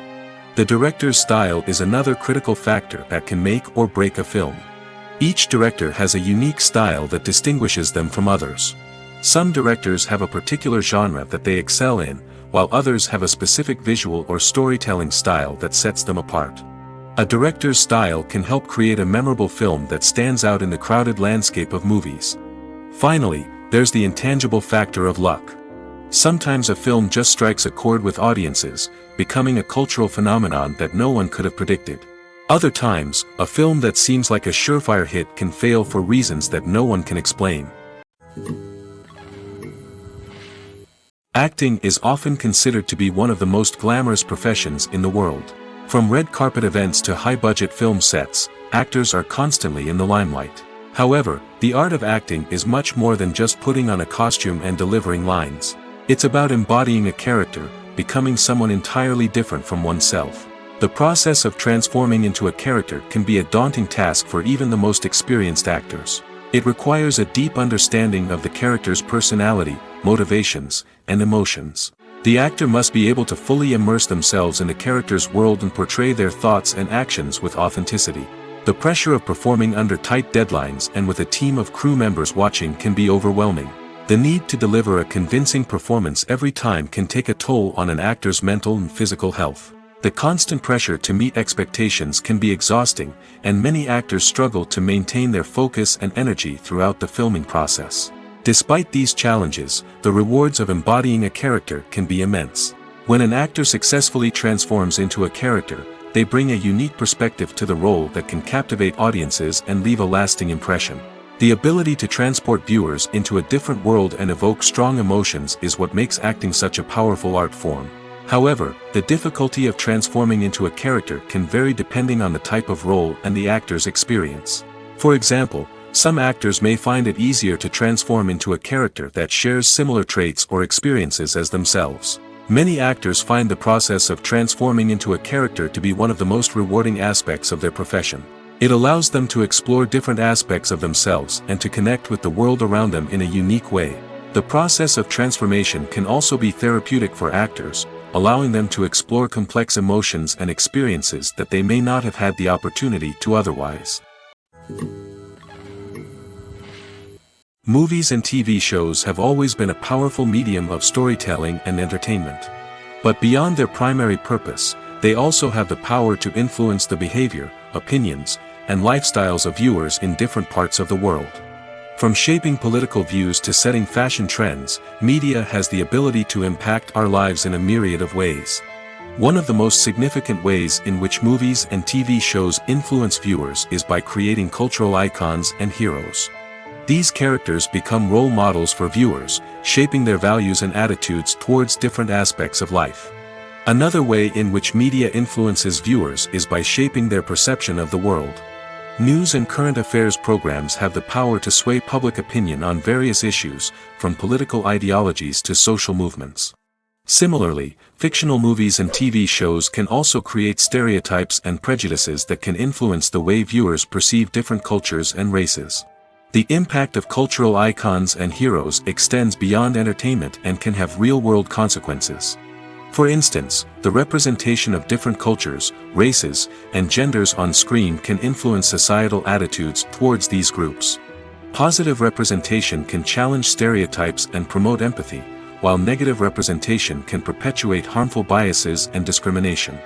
The director's style is another critical factor that can make or break a film. Each director has a unique style that distinguishes them from others. Some directors have a particular genre that they excel in, while others have a specific visual or storytelling style that sets them apart. A director's style can help create a memorable film that stands out in the crowded landscape of movies. Finally, there's the intangible factor of luck. Sometimes a film just strikes a chord with audiences, becoming a cultural phenomenon that no one could have predicted. Other times, a film that seems like a surefire hit can fail for reasons that no one can explain. Acting is often considered to be one of the most glamorous professions in the world. From red carpet events to high-budget film sets, actors are constantly in the limelight. However, the art of acting is much more than just putting on a costume and delivering lines. It's about embodying a character, becoming someone entirely different from oneself. The process of transforming into a character can be a daunting task for even the most experienced actors. It requires a deep understanding of the character's personality, motivations, and emotions. The actor must be able to fully immerse themselves in the character's world and portray their thoughts and actions with authenticity. The pressure of performing under tight deadlines and with a team of crew members watching can be overwhelming. The need to deliver a convincing performance every time can take a toll on an actor's mental and physical health. The constant pressure to meet expectations can be exhausting, and many actors struggle to maintain their focus and energy throughout the filming process. Despite these challenges, the rewards of embodying a character can be immense. When an actor successfully transforms into a character, they bring a unique perspective to the role that can captivate audiences and leave a lasting impression. The ability to transport viewers into a different world and evoke strong emotions is what makes acting such a powerful art form. However, the difficulty of transforming into a character can vary depending on the type of role and the actor's experience. For example, some actors may find it easier to transform into a character that shares similar traits or experiences as themselves. Many actors find the process of transforming into a character to be one of the most rewarding aspects of their profession. It allows them to explore different aspects of themselves and to connect with the world around them in a unique way. The process of transformation can also be therapeutic for actors, allowing them to explore complex emotions and experiences that they may not have had the opportunity to otherwise. Movies and TV shows have always been a powerful medium of storytelling and entertainment. But beyond their primary purpose, they also have the power to influence the behavior, opinions, and lifestyles of viewers in different parts of the world. From shaping political views to setting fashion trends, media has the ability to impact our lives in a myriad of ways. One of the most significant ways in which movies and TV shows influence viewers is by creating cultural icons and heroes. These characters become role models for viewers, shaping their values and attitudes towards different aspects of life. Another way in which media influences viewers is by shaping their perception of the world. News and current affairs programs have the power to sway public opinion on various issues, from political ideologies to social movements. Similarly, fictional movies and TV shows can also create stereotypes and prejudices that can influence the way viewers perceive different cultures and races. The impact of cultural icons and heroes extends beyond entertainment and can have real-world consequences. For instance, the representation of different cultures, races, and genders on screen can influence societal attitudes towards these groups. Positive representation can challenge stereotypes and promote empathy, while negative representation can perpetuate harmful biases and discrimination.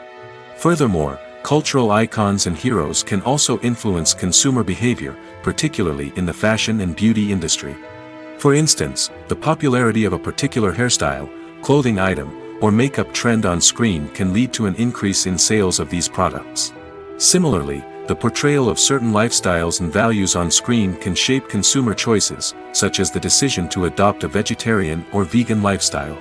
Furthermore, cultural icons and heroes can also influence consumer behavior, particularly in the fashion and beauty industry. For instance, the popularity of a particular hairstyle, clothing item, or makeup trend on screen can lead to an increase in sales of these products. Similarly, the portrayal of certain lifestyles and values on screen can shape consumer choices, such as the decision to adopt a vegetarian or vegan lifestyle.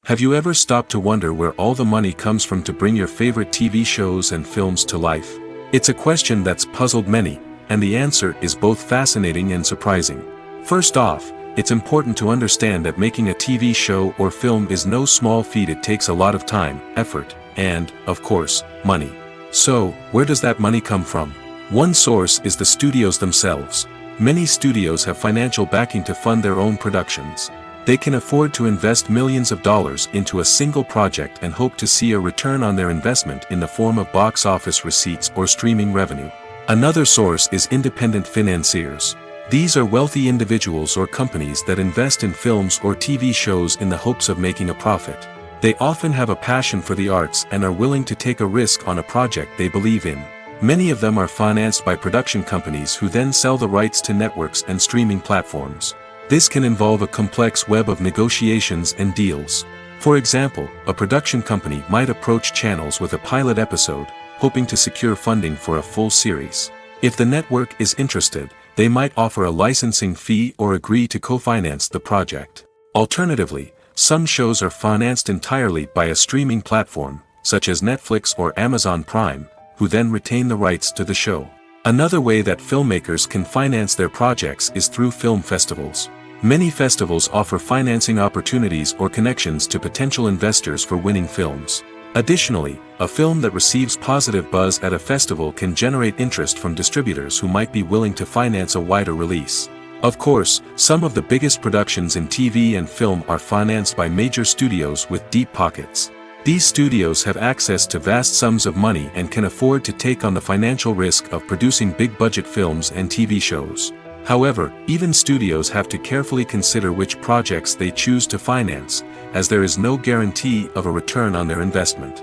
Have you ever stopped to wonder where all the money comes from to bring your favorite TV shows and films to life? It's a question that's puzzled many, and the answer is both fascinating and surprising. First off, it's important to understand that making a TV show or film is no small feat. It takes a lot of time, effort, and, of course, money. So, where does that money come from? One source is the studios themselves. Many studios have financial backing to fund their own productions. They can afford to invest millions of dollars into a single project and hope to see a return on their investment in the form of box office receipts or streaming revenue. Another source is independent financiers. These are wealthy individuals or companies that invest in films or TV shows in the hopes of making a profit. They often have a passion for the arts and are willing to take a risk on a project they believe in. Many of them are financed by production companies who then sell the rights to networks and streaming platforms. This can involve a complex web of negotiations and deals. For example, a production company might approach channels with a pilot episode, hoping to secure funding for a full series. If the network is interested, they might offer a licensing fee or agree to co-finance the project. Alternatively, some shows are financed entirely by a streaming platform, such as Netflix or Amazon Prime, who then retain the rights to the show. Another way that filmmakers can finance their projects is through film festivals. Many festivals offer financing opportunities or connections to potential investors for winning films. Additionally, a film that receives positive buzz at a festival can generate interest from distributors who might be willing to finance a wider release. Of course, some of the biggest productions in TV and film are financed by major studios with deep pockets. These studios have access to vast sums of money and can afford to take on the financial risk of producing big-budget films and TV shows. However, even studios have to carefully consider which projects they choose to finance, as there is no guarantee of a return on their investment.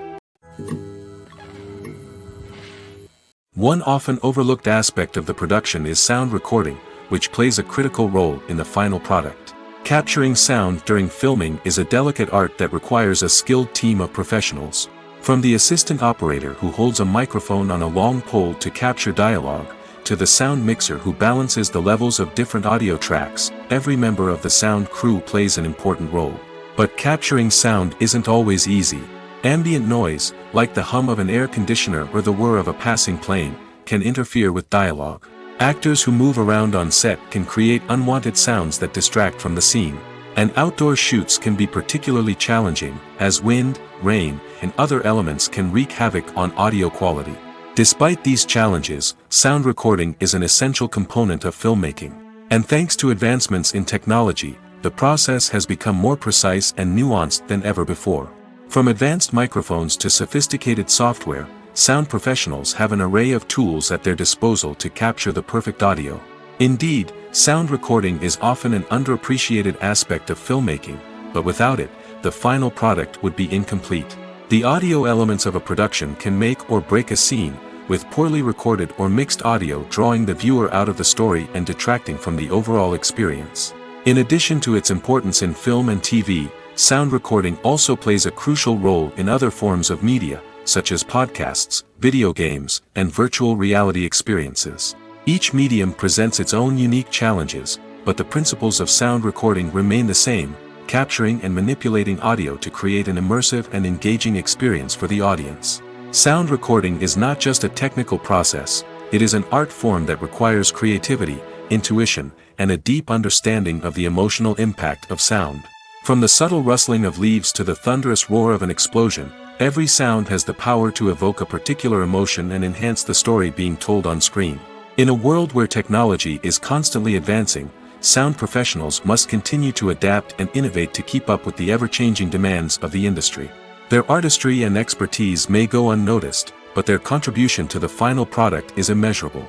One often overlooked aspect of the production is sound recording, which plays a critical role in the final product. Capturing sound during filming is a delicate art that requires a skilled team of professionals. From the assistant operator who holds a microphone on a long pole to capture dialogue, to the sound mixer who balances the levels of different audio tracks, every member of the sound crew plays an important role. But capturing sound isn't always easy. Ambient noise, like the hum of an air conditioner or the whir of a passing plane, can interfere with dialogue. Actors who move around on set can create unwanted sounds that distract from the scene. And outdoor shoots can be particularly challenging, as wind, rain, and other elements can wreak havoc on audio quality. Despite these challenges, sound recording is an essential component of filmmaking. And thanks to advancements in technology, the process has become more precise and nuanced than ever before. From advanced microphones to sophisticated software, sound professionals have an array of tools at their disposal to capture the perfect audio. Indeed, sound recording is often an underappreciated aspect of filmmaking, but without it, the final product would be incomplete. The audio elements of a production can make or break a scene, with poorly recorded or mixed audio drawing the viewer out of the story and detracting from the overall experience. In addition to its importance in film and TV, sound recording also plays a crucial role in other forms of media, such as podcasts, video games, and virtual reality experiences. Each medium presents its own unique challenges, but the principles of sound recording remain the same: capturing and manipulating audio to create an immersive and engaging experience for the audience. Sound recording is not just a technical process, it is an art form that requires creativity, intuition, and a deep understanding of the emotional impact of sound. From the subtle rustling of leaves to the thunderous roar of an explosion, every sound has the power to evoke a particular emotion and enhance the story being told on screen. In a world where technology is constantly advancing, sound professionals must continue to adapt and innovate to keep up with the ever-changing demands of the industry. Their artistry and expertise may go unnoticed, but their contribution to the final product is immeasurable.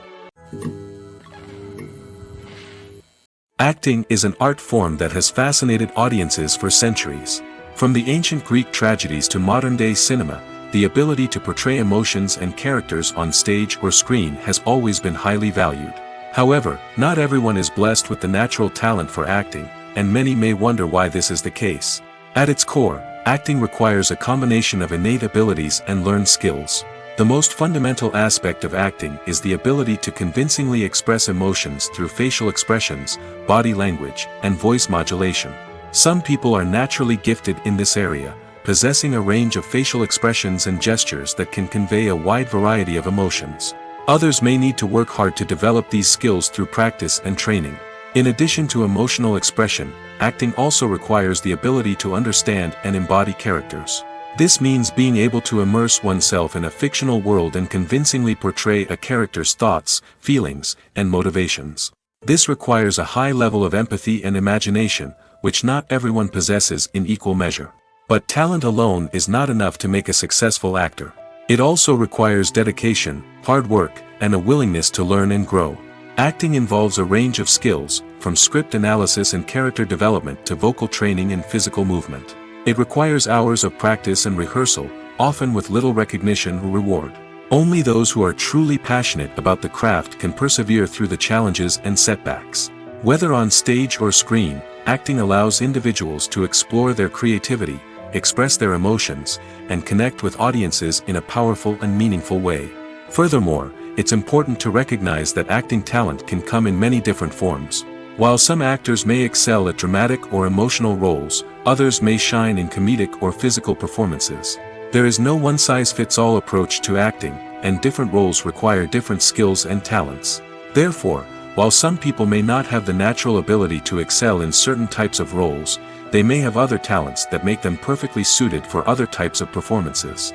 Acting is an art form that has fascinated audiences for centuries. From the ancient Greek tragedies to modern-day cinema, the ability to portray emotions and characters on stage or screen has always been highly valued. However, not everyone is blessed with the natural talent for acting, and many may wonder why this is the case. At its core, acting requires a combination of innate abilities and learned skills. The most fundamental aspect of acting is the ability to convincingly express emotions through facial expressions, body language, and voice modulation. Some people are naturally gifted in this area, possessing a range of facial expressions and gestures that can convey a wide variety of emotions. Others may need to work hard to develop these skills through practice and training. In addition to emotional expression, acting also requires the ability to understand and embody characters. This means being able to immerse oneself in a fictional world and convincingly portray a character's thoughts, feelings, and motivations. This requires a high level of empathy and imagination, which not everyone possesses in equal measure. But talent alone is not enough to make a successful actor. It also requires dedication, hard work, and a willingness to learn and grow. Acting involves a range of skills, from script analysis and character development to vocal training and physical movement. It requires hours of practice and rehearsal, often with little recognition or reward. Only those who are truly passionate about the craft can persevere through the challenges and setbacks. Whether on stage or screen, acting allows individuals to explore their creativity, express their emotions, and connect with audiences in a powerful and meaningful way. Furthermore, it's important to recognize that acting talent can come in many different forms. While some actors may excel at dramatic or emotional roles, others may shine in comedic or physical performances. There is no one-size-fits-all approach to acting, and different roles require different skills and talents. Therefore, while some people may not have the natural ability to excel in certain types of roles, they may have other talents that make them perfectly suited for other types of performances.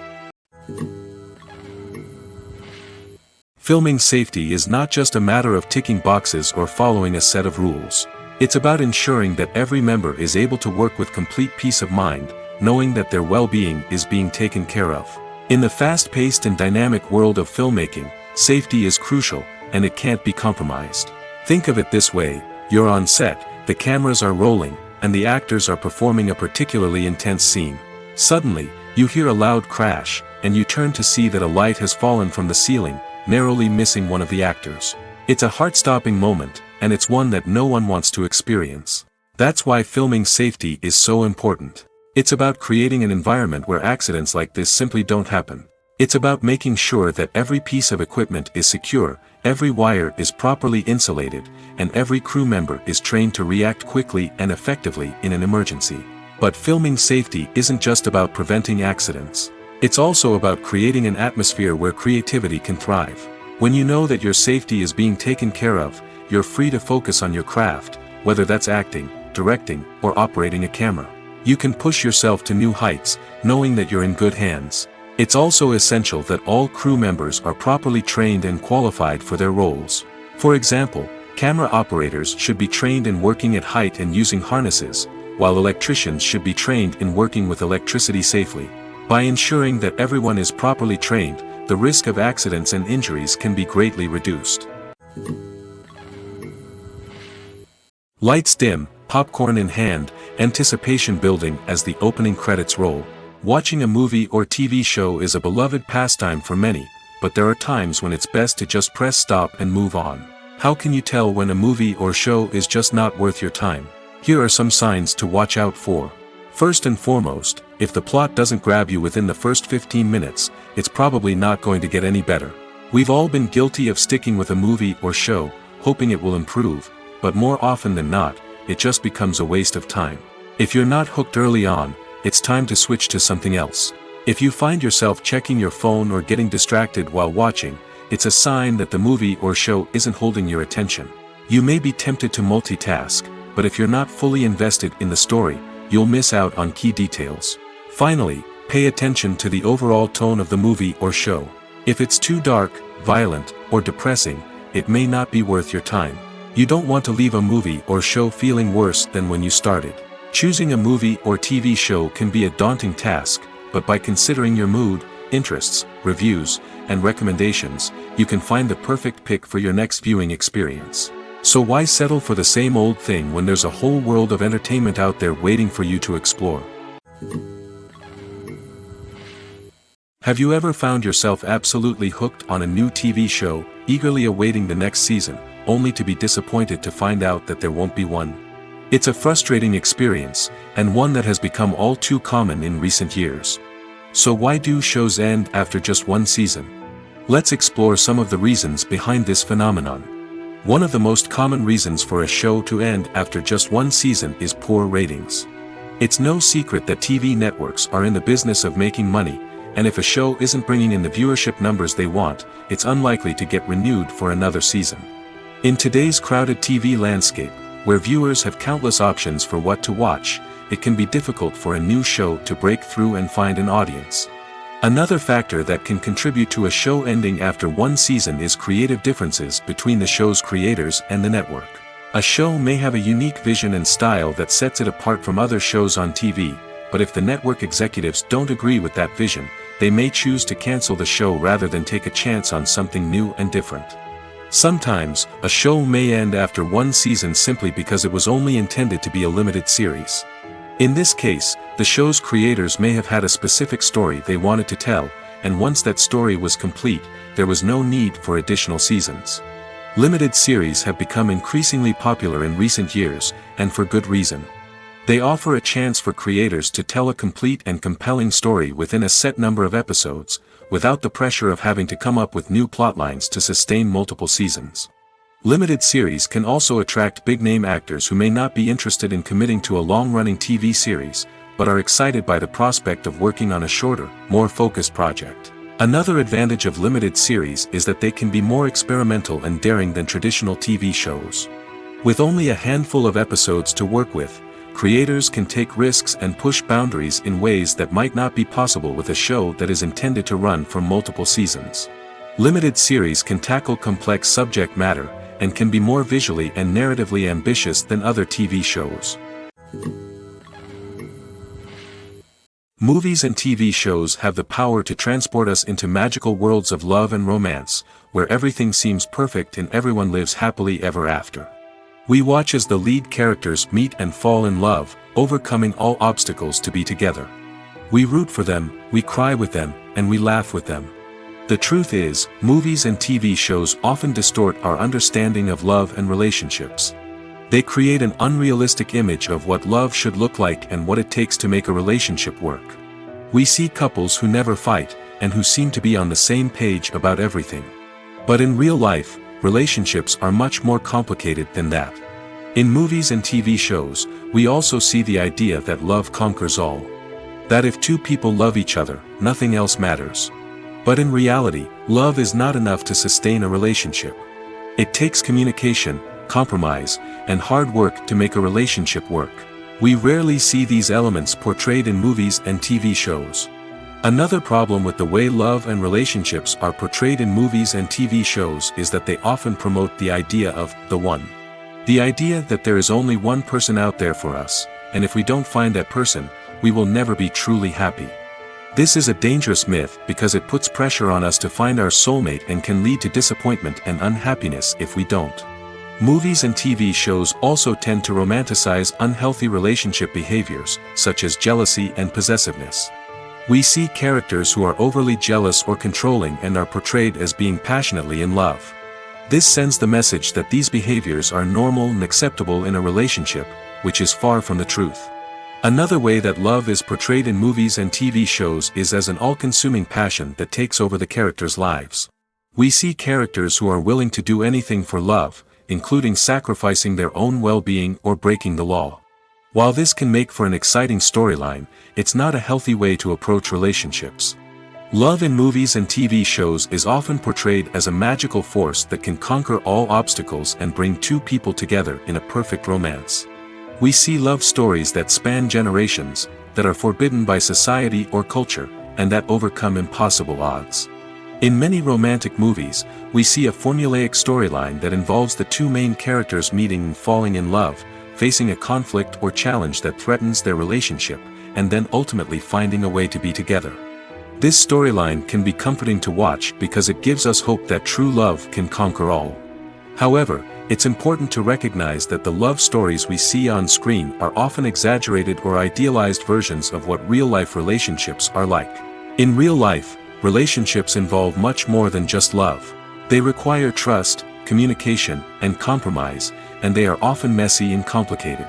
Filming safety is not just a matter of ticking boxes or following a set of rules. It's about ensuring that every member is able to work with complete peace of mind, knowing that their well-being is being taken care of. In the fast-paced and dynamic world of filmmaking, safety is crucial, and it can't be compromised. Think of it this way: you're on set, the cameras are rolling, and the actors are performing a particularly intense scene. Suddenly, you hear a loud crash, and you turn to see that a light has fallen from the ceiling, narrowly missing one of the actors. It's a heart-stopping moment, and it's one that no one wants to experience. That's why filming safety is so important. It's about creating an environment where accidents like this simply don't happen. It's about making sure that every piece of equipment is secure, every wire is properly insulated, and every crew member is trained to react quickly and effectively in an emergency. But filming safety isn't just about preventing accidents. It's also about creating an atmosphere where creativity can thrive. When you know that your safety is being taken care of, you're free to focus on your craft, whether that's acting, directing, or operating a camera. You can push yourself to new heights, knowing that you're in good hands. It's also essential that all crew members are properly trained and qualified for their roles. For example, camera operators should be trained in working at height and using harnesses, while electricians should be trained in working with electricity safely. By ensuring that everyone is properly trained, the risk of accidents and injuries can be greatly reduced. Lights dim, popcorn in hand, anticipation building as the opening credits roll. Watching a movie or TV show is a beloved pastime for many, but there are times when it's best to just press stop and move on. How can you tell when a movie or show is just not worth your time? Here are some signs to watch out for. First and foremost, if the plot doesn't grab you within the first 15 minutes, it's probably not going to get any better. We've all been guilty of sticking with a movie or show, hoping it will improve, but more often than not, it just becomes a waste of time. If you're not hooked early on, it's time to switch to something else. If you find yourself checking your phone or getting distracted while watching, it's a sign that the movie or show isn't holding your attention. You may be tempted to multitask, but if you're not fully invested in the story, you'll miss out on key details. Finally, pay attention to the overall tone of the movie or show. If it's too dark, violent, or depressing, it may not be worth your time. You don't want to leave a movie or show feeling worse than when you started. Choosing a movie or TV show can be a daunting task, but by considering your mood, interests, reviews, and recommendations, you can find the perfect pick for your next viewing experience. So why settle for the same old thing when there's a whole world of entertainment out there waiting for you to explore? Have you ever found yourself absolutely hooked on a new TV show, eagerly awaiting the next season, only to be disappointed to find out that there won't be one? It's a frustrating experience, and one that has become all too common in recent years. So why do shows end after just one season? Let's explore some of the reasons behind this phenomenon. One of the most common reasons for a show to end after just one season is poor ratings. It's no secret that TV networks are in the business of making money, and if a show isn't bringing in the viewership numbers they want, it's unlikely to get renewed for another season. In today's crowded TV landscape, where viewers have countless options for what to watch, it can be difficult for a new show to break through and find an audience. Another factor that can contribute to a show ending after one season is creative differences between the show's creators and the network. A show may have a unique vision and style that sets it apart from other shows on TV, but if the network executives don't agree with that vision, they may choose to cancel the show rather than take a chance on something new and different. Sometimes, a show may end after one season simply because it was only intended to be a limited series. In this case, the show's creators may have had a specific story they wanted to tell, and once that story was complete, there was no need for additional seasons. Limited series have become increasingly popular in recent years, and for good reason. They offer a chance for creators to tell a complete and compelling story within a set number of episodes, without the pressure of having to come up with new plotlines to sustain multiple seasons. Limited series can also attract big-name actors who may not be interested in committing to a long-running TV series, but are excited by the prospect of working on a shorter, more focused project. Another advantage of limited series is that they can be more experimental and daring than traditional TV shows. With only a handful of episodes to work with, creators can take risks and push boundaries in ways that might not be possible with a show that is intended to run for multiple seasons. Limited series can tackle complex subject matter, and can be more visually and narratively ambitious than other TV shows. Movies and TV shows have the power to transport us into magical worlds of love and romance, where everything seems perfect and everyone lives happily ever after. We watch as the lead characters meet and fall in love, overcoming all obstacles to be together. We root for them, we cry with them, and we laugh with them. The truth is, movies and TV shows often distort our understanding of love and relationships. They create an unrealistic image of what love should look like and what it takes to make a relationship work. We see couples who never fight, and who seem to be on the same page about everything. But in real life, relationships are much more complicated than that. In movies and TV shows, we also see the idea that love conquers all. That if two people love each other, nothing else matters. But in reality, love is not enough to sustain a relationship. It takes communication, compromise, and hard work to make a relationship work. We rarely see these elements portrayed in movies and TV shows. Another problem with the way love and relationships are portrayed in movies and TV shows is that they often promote the idea of the one. The idea that there is only one person out there for us, and if we don't find that person, we will never be truly happy. This is a dangerous myth because it puts pressure on us to find our soulmate and can lead to disappointment and unhappiness if we don't. Movies and TV shows also tend to romanticize unhealthy relationship behaviors, such as jealousy and possessiveness. We see characters who are overly jealous or controlling and are portrayed as being passionately in love. This sends the message that these behaviors are normal and acceptable in a relationship, which is far from the truth. Another way that love is portrayed in movies and TV shows is as an all-consuming passion that takes over the characters' lives. We see characters who are willing to do anything for love, including sacrificing their own well-being or breaking the law. While this can make for an exciting storyline, it's not a healthy way to approach relationships. Love in movies and TV shows is often portrayed as a magical force that can conquer all obstacles and bring two people together in a perfect romance. We see love stories that span generations, that are forbidden by society or culture, and that overcome impossible odds. In many romantic movies, we see a formulaic storyline that involves the two main characters meeting and falling in love, facing a conflict or challenge that threatens their relationship, and then ultimately finding a way to be together. This storyline can be comforting to watch because it gives us hope that true love can conquer all. However, it's important to recognize that the love stories we see on screen are often exaggerated or idealized versions of what real-life relationships are like. In real life, relationships involve much more than just love. They require trust, communication, and compromise, and they are often messy and complicated.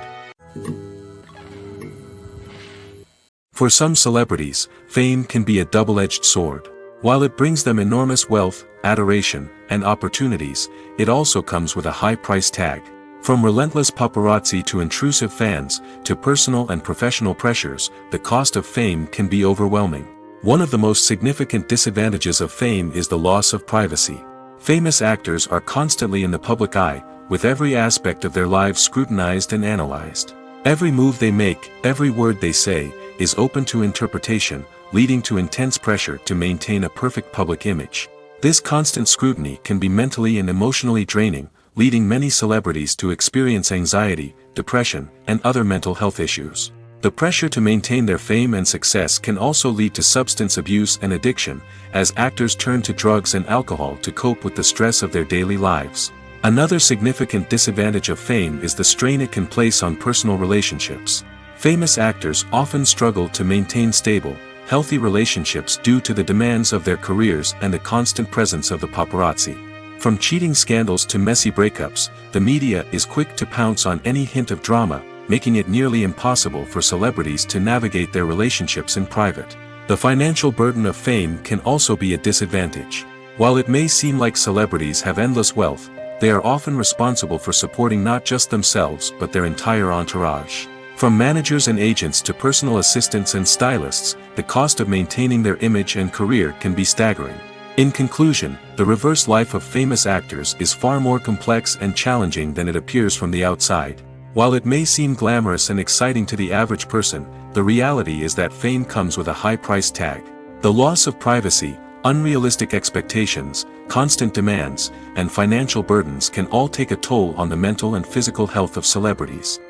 For some celebrities, fame can be a double-edged sword. While it brings them enormous wealth, adoration, and opportunities, it also comes with a high price tag. From relentless paparazzi to intrusive fans, to personal and professional pressures, the cost of fame can be overwhelming. One of the most significant disadvantages of fame is the loss of privacy. Famous actors are constantly in the public eye, with every aspect of their lives scrutinized and analyzed. Every move they make, every word they say, is open to interpretation, leading to intense pressure to maintain a perfect public image. This constant scrutiny can be mentally and emotionally draining, leading many celebrities to experience anxiety, depression, and other mental health issues. The pressure to maintain their fame and success can also lead to substance abuse and addiction, as actors turn to drugs and alcohol to cope with the stress of their daily lives. Another significant disadvantage of fame is the strain it can place on personal relationships. Famous actors often struggle to maintain stable, healthy relationships due to the demands of their careers and the constant presence of the paparazzi. From cheating scandals to messy breakups, the media is quick to pounce on any hint of drama, making it nearly impossible for celebrities to navigate their relationships in private. The financial burden of fame can also be a disadvantage. While it may seem like celebrities have endless wealth, they are often responsible for supporting not just themselves but their entire entourage. From managers and agents to personal assistants and stylists, the cost of maintaining their image and career can be staggering. In conclusion, the reverse life of famous actors is far more complex and challenging than it appears from the outside. While it may seem glamorous and exciting to the average person, the reality is that fame comes with a high price tag. The loss of privacy, unrealistic expectations, constant demands, and financial burdens can all take a toll on the mental and physical health of celebrities.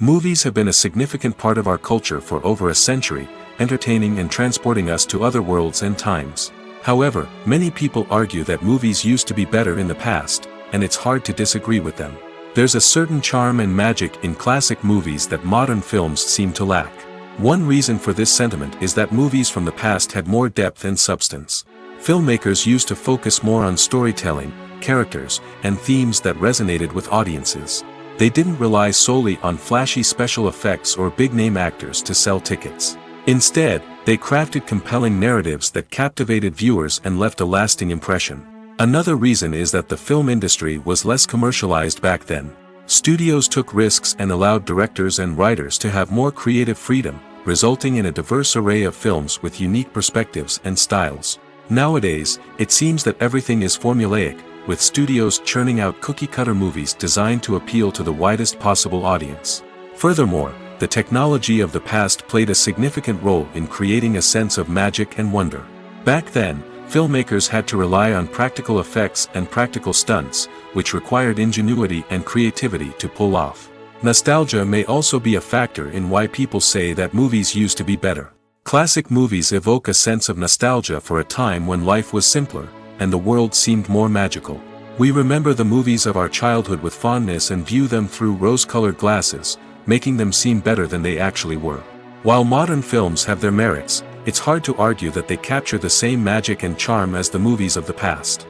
Movies have been a significant part of our culture for over a century, entertaining and transporting us to other worlds and times. However, many people argue that movies used to be better in the past, and it's hard to disagree with them. There's a certain charm and magic in classic movies that modern films seem to lack. One reason for this sentiment is that movies from the past had more depth and substance. Filmmakers used to focus more on storytelling, characters, and themes that resonated with audiences. They didn't rely solely on flashy special effects or big-name actors to sell tickets. Instead, they crafted compelling narratives that captivated viewers and left a lasting impression. Another reason is that the film industry was less commercialized back then. Studios took risks and allowed directors and writers to have more creative freedom, resulting in a diverse array of films with unique perspectives and styles. Nowadays, it seems that everything is formulaic, with studios churning out cookie-cutter movies designed to appeal to the widest possible audience. Furthermore, the technology of the past played a significant role in creating a sense of magic and wonder. Back then, filmmakers had to rely on practical effects and practical stunts, which required ingenuity and creativity to pull off. Nostalgia may also be a factor in why people say that movies used to be better. Classic movies evoke a sense of nostalgia for a time when life was simpler, and the world seemed more magical. We remember the movies of our childhood with fondness and view them through rose-colored glasses, making them seem better than they actually were. While modern films have their merits, it's hard to argue that they capture the same magic and charm as the movies of the past.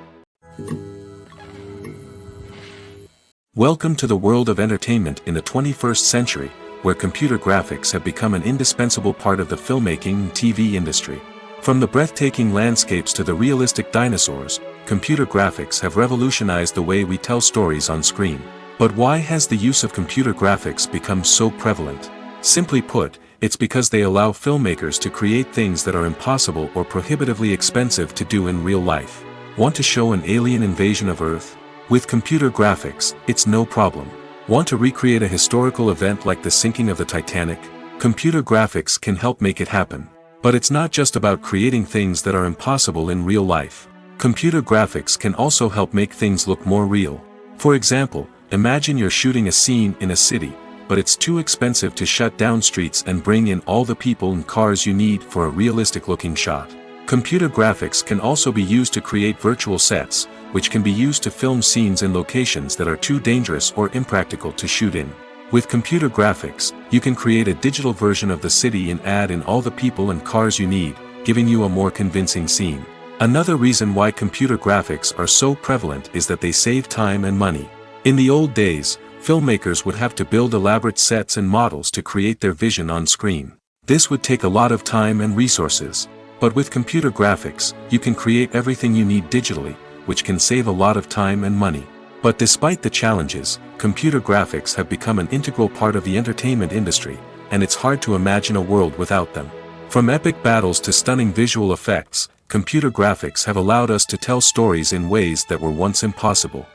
Welcome to the world of entertainment in the 21st century, where computer graphics have become an indispensable part of the filmmaking and TV industry. From the breathtaking landscapes to the realistic dinosaurs, computer graphics have revolutionized the way we tell stories on screen. But why has the use of computer graphics become so prevalent? Simply put, it's because they allow filmmakers to create things that are impossible or prohibitively expensive to do in real life. Want to show an alien invasion of Earth? With computer graphics, it's no problem. Want to recreate a historical event like the sinking of the Titanic? Computer graphics can help make it happen. But it's not just about creating things that are impossible in real life. Computer graphics can also help make things look more real. For example, imagine you're shooting a scene in a city, but it's too expensive to shut down streets and bring in all the people and cars you need for a realistic-looking shot. Computer graphics can also be used to create virtual sets, which can be used to film scenes in locations that are too dangerous or impractical to shoot in. With computer graphics, you can create a digital version of the city and add in all the people and cars you need, giving you a more convincing scene. Another reason why computer graphics are so prevalent is that they save time and money. In the old days, filmmakers would have to build elaborate sets and models to create their vision on screen. This would take a lot of time and resources. But with computer graphics, you can create everything you need digitally, which can save a lot of time and money. But despite the challenges, computer graphics have become an integral part of the entertainment industry, and it's hard to imagine a world without them. From epic battles to stunning visual effects, computer graphics have allowed us to tell stories in ways that were once impossible.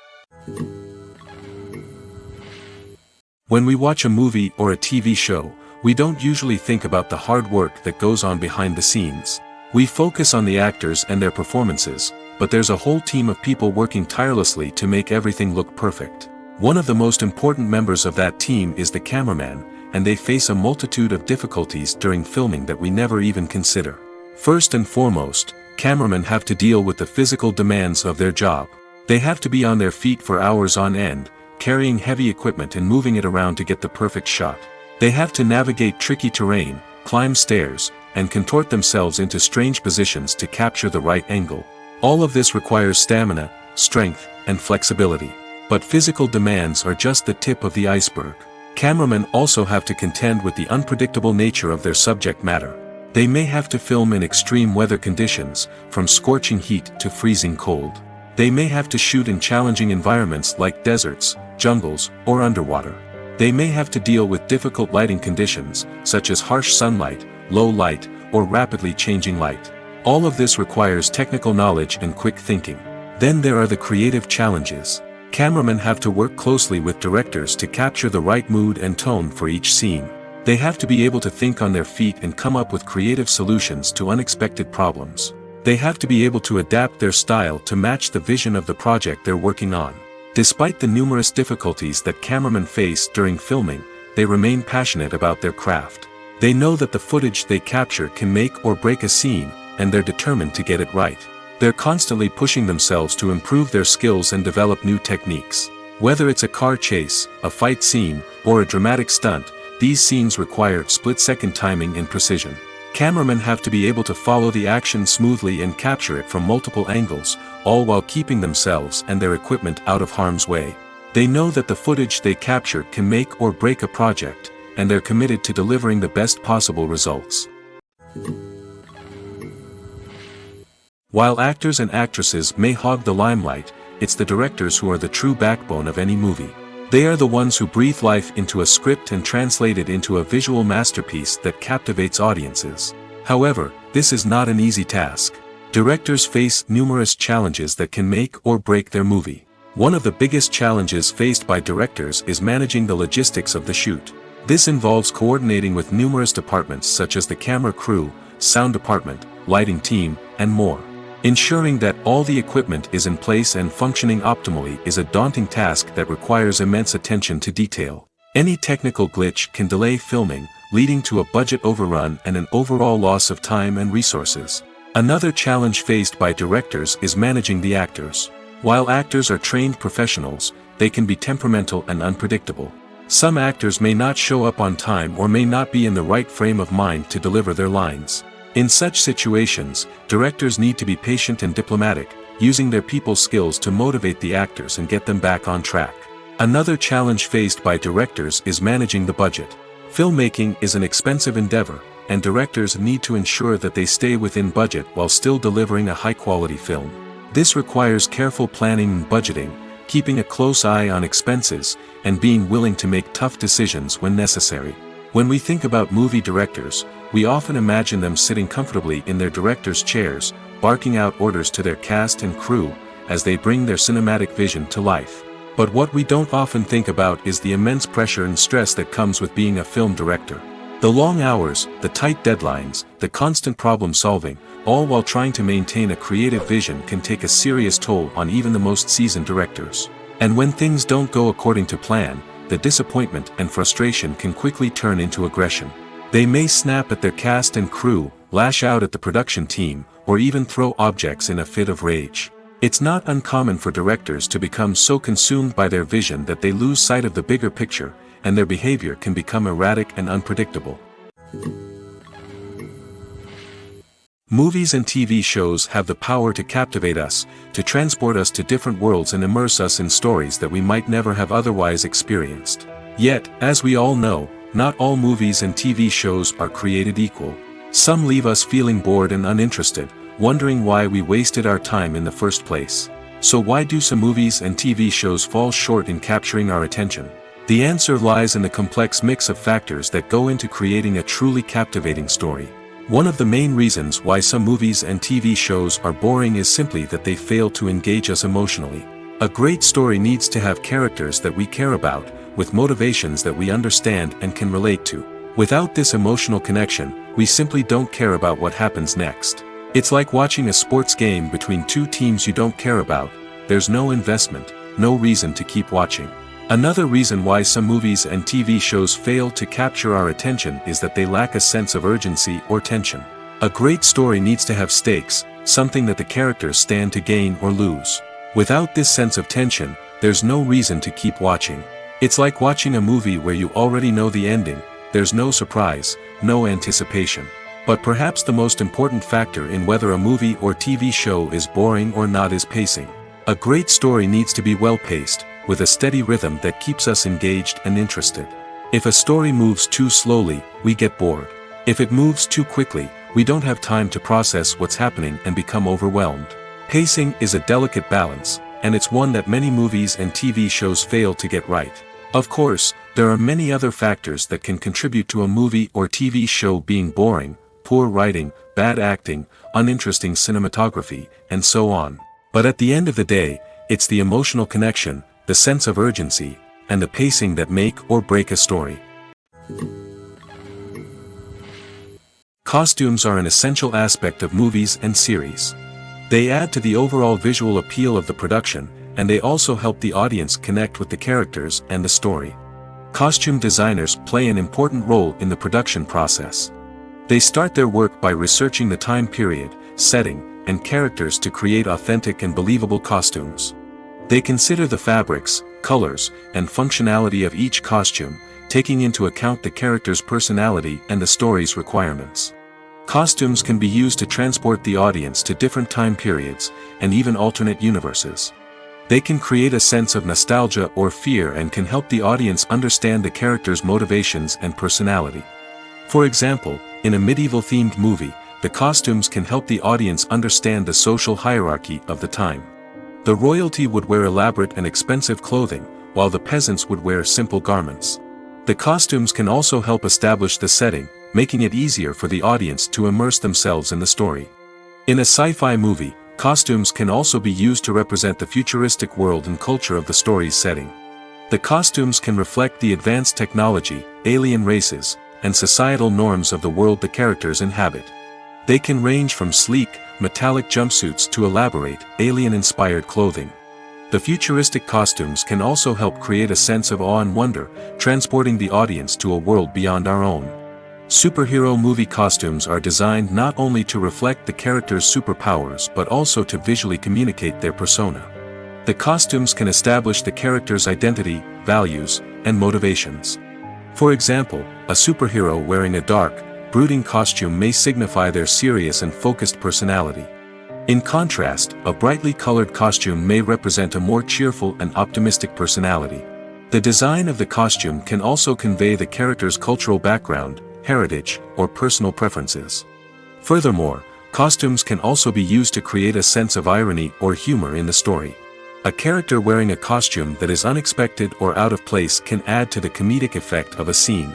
When we watch a movie or a TV show, we don't usually think about the hard work that goes on behind the scenes. We focus on the actors and their performances, but there's a whole team of people working tirelessly to make everything look perfect. One of the most important members of that team is the cameraman, and they face a multitude of difficulties during filming that we never even consider. First and foremost, cameramen have to deal with the physical demands of their job. They have to be on their feet for hours on end, carrying heavy equipment and moving it around to get the perfect shot. They have to navigate tricky terrain, climb stairs, and contort themselves into strange positions to capture the right angle. All of this requires stamina, strength, and flexibility. But physical demands are just the tip of the iceberg. Cameramen also have to contend with the unpredictable nature of their subject matter. They may have to film in extreme weather conditions, from scorching heat to freezing cold. They may have to shoot in challenging environments like deserts, jungles, or underwater. They may have to deal with difficult lighting conditions, such as harsh sunlight, low light, or rapidly changing light. All of this requires technical knowledge and quick thinking. Then there are the creative challenges. Cameramen have to work closely with directors to capture the right mood and tone for each scene. They have to be able to think on their feet and come up with creative solutions to unexpected problems. They have to be able to adapt their style to match the vision of the project they're working on. Despite the numerous difficulties that cameramen face during filming, they remain passionate about their craft. They know that the footage they capture can make or break a scene, and they're determined to get it right. They're constantly pushing themselves to improve their skills and develop new techniques. Whether it's a car chase, a fight scene, or a dramatic stunt, these scenes require split-second timing and precision. Cameramen have to be able to follow the action smoothly and capture it from multiple angles, all while keeping themselves and their equipment out of harm's way. They know that the footage they capture can make or break a project, and they're committed to delivering the best possible results. While actors and actresses may hog the limelight, it's the directors who are the true backbone of any movie. They are the ones who breathe life into a script and translate it into a visual masterpiece that captivates audiences. However, this is not an easy task. Directors face numerous challenges that can make or break their movie. One of the biggest challenges faced by directors is managing the logistics of the shoot. This involves coordinating with numerous departments such as the camera crew, sound department, lighting team, and more. Ensuring that all the equipment is in place and functioning optimally is a daunting task that requires immense attention to detail. Any technical glitch can delay filming, leading to a budget overrun and an overall loss of time and resources. Another challenge faced by directors is managing the actors. While actors are trained professionals, they can be temperamental and unpredictable. Some actors may not show up on time or may not be in the right frame of mind to deliver their lines. In such situations, directors need to be patient and diplomatic, using their people skills to motivate the actors and get them back on track. Another challenge faced by directors is managing the budget. Filmmaking is an expensive endeavor, and directors need to ensure that they stay within budget while still delivering a high-quality film. This requires careful planning and budgeting, keeping a close eye on expenses, and being willing to make tough decisions when necessary. When we think about movie directors, we often imagine them sitting comfortably in their director's chairs, barking out orders to their cast and crew, as they bring their cinematic vision to life. But what we don't often think about is the immense pressure and stress that comes with being a film director. The long hours, the tight deadlines, the constant problem solving, all while trying to maintain a creative vision can take a serious toll on even the most seasoned directors. And when things don't go according to plan, the disappointment and frustration can quickly turn into aggression. They may snap at their cast and crew, lash out at the production team, or even throw objects in a fit of rage. It's not uncommon for directors to become so consumed by their vision that they lose sight of the bigger picture, and their behavior can become erratic and unpredictable. Movies and TV shows have the power to captivate us, to transport us to different worlds and immerse us in stories that we might never have otherwise experienced. Yet, as we all know, not all movies and TV shows are created equal. Some leave us feeling bored and uninterested, wondering why we wasted our time in the first place. So why do some movies and TV shows fall short in capturing our attention? The answer lies in the complex mix of factors that go into creating a truly captivating story. One of the main reasons why some movies and TV shows are boring is simply that they fail to engage us emotionally. A great story needs to have characters that we care about, with motivations that we understand and can relate to. Without this emotional connection, we simply don't care about what happens next. It's like watching a sports game between two teams you don't care about. There's no investment, no reason to keep watching. Another reason why some movies and TV shows fail to capture our attention is that they lack a sense of urgency or tension. A great story needs to have stakes, something that the characters stand to gain or lose. Without this sense of tension, there's no reason to keep watching. It's like watching a movie where you already know the ending. There's no surprise, no anticipation. But perhaps the most important factor in whether a movie or TV show is boring or not is pacing. A great story needs to be well-paced, with a steady rhythm that keeps us engaged and interested. If a story moves too slowly, we get bored. If it moves too quickly, we don't have time to process what's happening and become overwhelmed. Pacing is a delicate balance, and it's one that many movies and TV shows fail to get right. Of course, there are many other factors that can contribute to a movie or TV show being boring: poor writing, bad acting, uninteresting cinematography, and so on. But at the end of the day, it's the emotional connection, the sense of urgency, and the pacing that make or break a story. Costumes are an essential aspect of movies and series. They add to the overall visual appeal of the production, and they also help the audience connect with the characters and the story. Costume designers play an important role in the production process. They start their work by researching the time period, setting, and characters to create authentic and believable costumes. They consider the fabrics, colors, and functionality of each costume, taking into account the character's personality and the story's requirements. Costumes can be used to transport the audience to different time periods, and even alternate universes. They can create a sense of nostalgia or fear and can help the audience understand the character's motivations and personality. For example, in a medieval-themed movie, the costumes can help the audience understand the social hierarchy of the time. The royalty would wear elaborate and expensive clothing, while the peasants would wear simple garments. The costumes can also help establish the setting, making it easier for the audience to immerse themselves in the story. In a sci-fi movie, costumes can also be used to represent the futuristic world and culture of the story's setting. The costumes can reflect the advanced technology, alien races, and societal norms of the world the characters inhabit. They can range from sleek, metallic jumpsuits to elaborate, alien-inspired clothing. The futuristic costumes can also help create a sense of awe and wonder, transporting the audience to a world beyond our own. Superhero movie costumes are designed not only to reflect the character's superpowers but also to visually communicate their persona. The costumes can establish the character's identity, values, and motivations. For example, a superhero wearing a dark, brooding costume may signify their serious and focused personality. In contrast, a brightly colored costume may represent a more cheerful and optimistic personality. The design of the costume can also convey the character's cultural background, heritage, or personal preferences. Furthermore, costumes can also be used to create a sense of irony or humor in the story. A character wearing a costume that is unexpected or out of place can add to the comedic effect of a scene.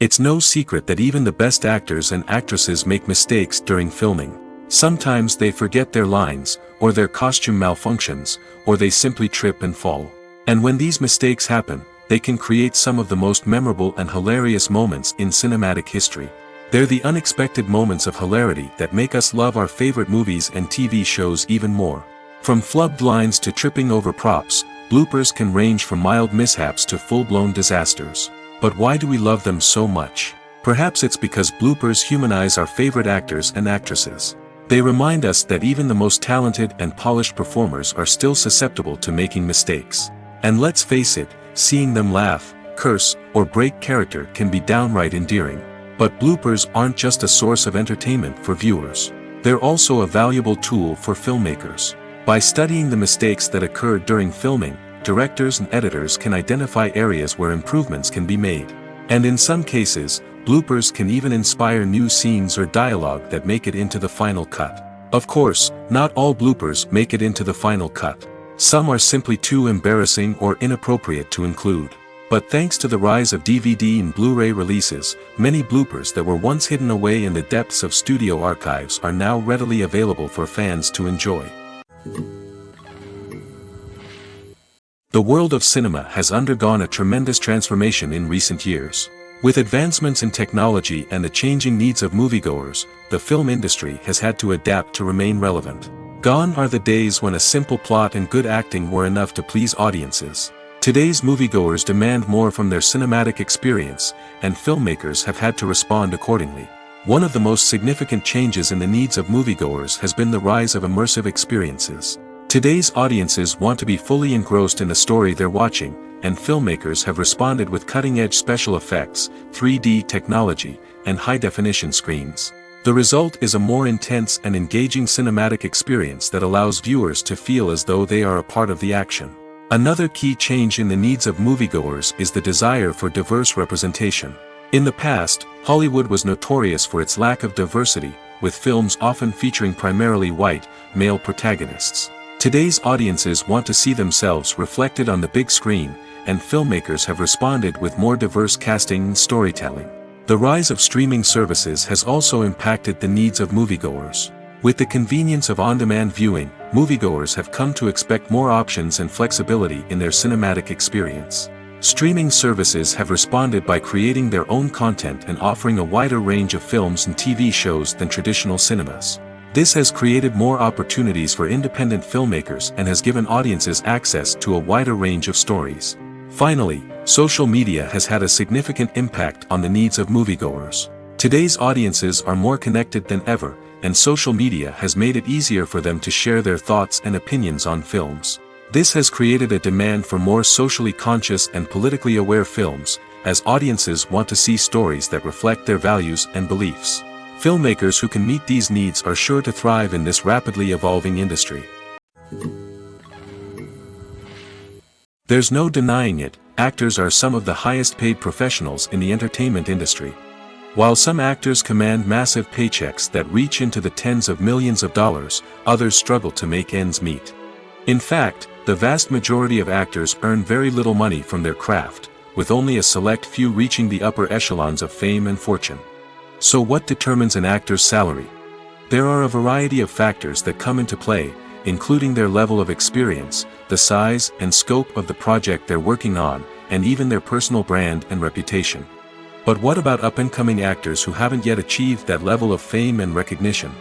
It's no secret that even the best actors and actresses make mistakes during filming. Sometimes they forget their lines, or their costume malfunctions, or they simply trip and fall. And when these mistakes happen, they can create some of the most memorable and hilarious moments in cinematic history. They're the unexpected moments of hilarity that make us love our favorite movies and TV shows even more. From flubbed lines to tripping over props, bloopers can range from mild mishaps to full-blown disasters. But why do we love them so much? Perhaps it's because bloopers humanize our favorite actors and actresses. They remind us that even the most talented and polished performers are still susceptible to making mistakes. And let's face it, seeing them laugh, curse, or break character can be downright endearing. But bloopers aren't just a source of entertainment for viewers. They're also a valuable tool for filmmakers. By studying the mistakes that occurred during filming, directors and editors can identify areas where improvements can be made. And in some cases, bloopers can even inspire new scenes or dialogue that make it into the final cut. Of course, not all bloopers make it into the final cut. Some are simply too embarrassing or inappropriate to include. But thanks to the rise of DVD and Blu-ray releases, many bloopers that were once hidden away in the depths of studio archives are now readily available for fans to enjoy. The world of cinema has undergone a tremendous transformation in recent years. With advancements in technology and the changing needs of moviegoers, the film industry has had to adapt to remain relevant. Gone are the days when a simple plot and good acting were enough to please audiences. Today's moviegoers demand more from their cinematic experience, and filmmakers have had to respond accordingly. One of the most significant changes in the needs of moviegoers has been the rise of immersive experiences. Today's audiences want to be fully engrossed in the story they're watching, and filmmakers have responded with cutting-edge special effects, 3D technology, and high-definition screens. The result is a more intense and engaging cinematic experience that allows viewers to feel as though they are a part of the action. Another key change in the needs of moviegoers is the desire for diverse representation. In the past, Hollywood was notorious for its lack of diversity, with films often featuring primarily white, male protagonists. Today's audiences want to see themselves reflected on the big screen, and filmmakers have responded with more diverse casting and storytelling. The rise of streaming services has also impacted the needs of moviegoers. With the convenience of on-demand viewing, moviegoers have come to expect more options and flexibility in their cinematic experience. Streaming services have responded by creating their own content and offering a wider range of films and TV shows than traditional cinemas. This has created more opportunities for independent filmmakers and has given audiences access to a wider range of stories. Finally, social media has had a significant impact on the needs of moviegoers. Today's audiences are more connected than ever, and social media has made it easier for them to share their thoughts and opinions on films. This has created a demand for more socially conscious and politically aware films, as audiences want to see stories that reflect their values and beliefs. Filmmakers who can meet these needs are sure to thrive in this rapidly evolving industry. There's no denying it, actors are some of the highest paid professionals in the entertainment industry. While some actors command massive paychecks that reach into the tens of millions of dollars, others struggle to make ends meet. In fact, the vast majority of actors earn very little money from their craft, with only a select few reaching the upper echelons of fame and fortune. So what determines an actor's salary? There are a variety of factors that come into play, including their level of experience, the size and scope of the project they're working on, and even their personal brand and reputation. But what about up-and-coming actors who haven't yet achieved that level of fame and recognition?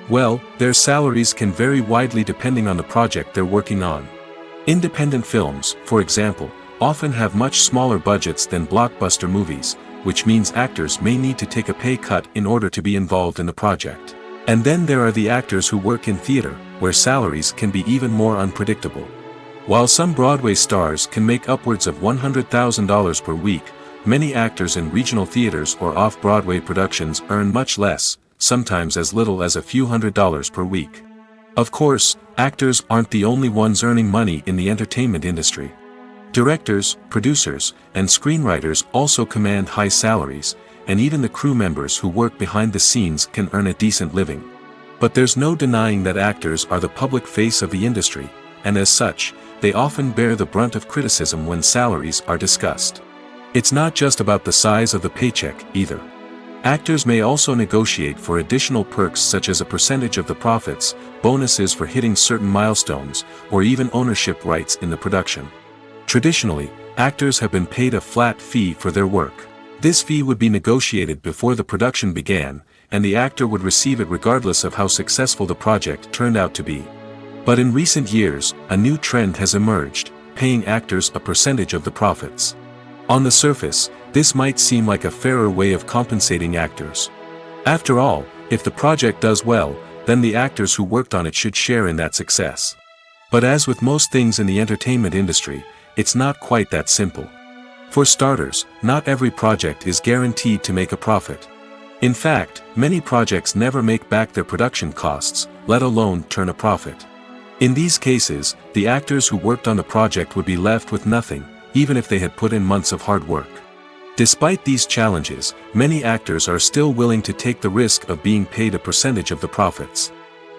Well, their salaries can vary widely depending on the project they're working on. Independent films, for example, often have much smaller budgets than blockbuster movies, which means actors may need to take a pay cut in order to be involved in the project. And then there are the actors who work in theater, where salaries can be even more unpredictable. While some Broadway stars can make upwards of $100,000 per week, many actors in regional theaters or off-Broadway productions earn much less, sometimes as little as a few $100s per week. Of course, actors aren't the only ones earning money in the entertainment industry. Directors, producers, and screenwriters also command high salaries, and even the crew members who work behind the scenes can earn a decent living. But there's no denying that actors are the public face of the industry, and as such, they often bear the brunt of criticism when salaries are discussed. It's not just about the size of the paycheck, either. Actors may also negotiate for additional perks such as a percentage of the profits, bonuses for hitting certain milestones, or even ownership rights in the production. Traditionally, actors have been paid a flat fee for their work. This fee would be negotiated before the production began, and the actor would receive it regardless of how successful the project turned out to be. But in recent years, a new trend has emerged, paying actors a percentage of the profits. On the surface, this might seem like a fairer way of compensating actors. After all, if the project does well, then the actors who worked on it should share in that success. But as with most things in the entertainment industry, it's not quite that simple. For starters, not every project is guaranteed to make a profit. In fact, many projects never make back their production costs, let alone turn a profit. In these cases, the actors who worked on the project would be left with nothing, even if they had put in months of hard work. Despite these challenges, many actors are still willing to take the risk of being paid a percentage of the profits.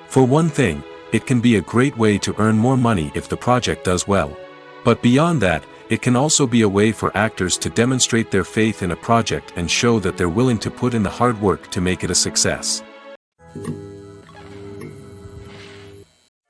For one thing, it can be a great way to earn more money if the project does well. But beyond that, it can also be a way for actors to demonstrate their faith in a project and show that they're willing to put in the hard work to make it a success.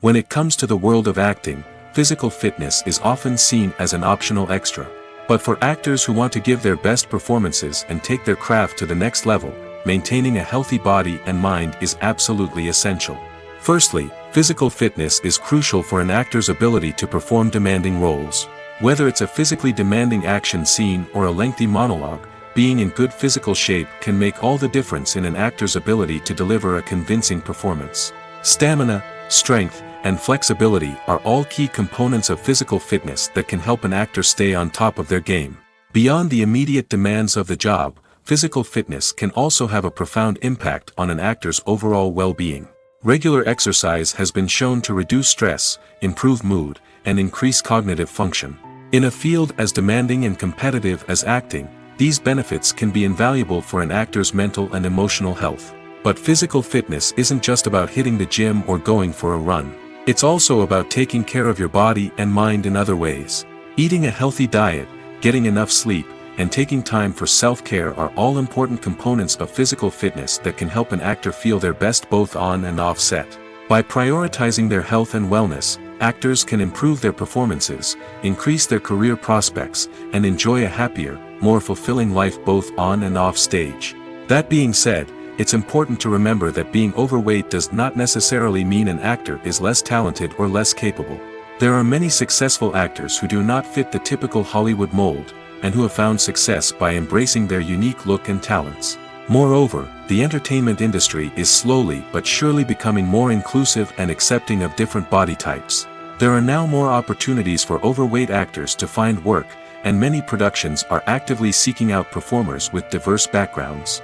When it comes to the world of acting, physical fitness is often seen as an optional extra. But for actors who want to give their best performances and take their craft to the next level, maintaining a healthy body and mind is absolutely essential. Firstly, physical fitness is crucial for an actor's ability to perform demanding roles. Whether it's a physically demanding action scene or a lengthy monologue, being in good physical shape can make all the difference in an actor's ability to deliver a convincing performance. Stamina, strength, and flexibility are all key components of physical fitness that can help an actor stay on top of their game. Beyond the immediate demands of the job, physical fitness can also have a profound impact on an actor's overall well-being. Regular exercise has been shown to reduce stress, improve mood, and increase cognitive function. In a field as demanding and competitive as acting, these benefits can be invaluable for an actor's mental and emotional health. But physical fitness isn't just about hitting the gym or going for a run. It's also about taking care of your body and mind in other ways. Eating a healthy diet, getting enough sleep, and taking time for self-care are all important components of physical fitness that can help an actor feel their best both on and off set. By prioritizing their health and wellness, actors can improve their performances, increase their career prospects, and enjoy a happier, more fulfilling life both on and off stage. That being said, it's important to remember that being overweight does not necessarily mean an actor is less talented or less capable. There are many successful actors who do not fit the typical Hollywood mold, and who have found success by embracing their unique look and talents. Moreover, the entertainment industry is slowly but surely becoming more inclusive and accepting of different body types. There are now more opportunities for overweight actors to find work, and many productions are actively seeking out performers with diverse backgrounds.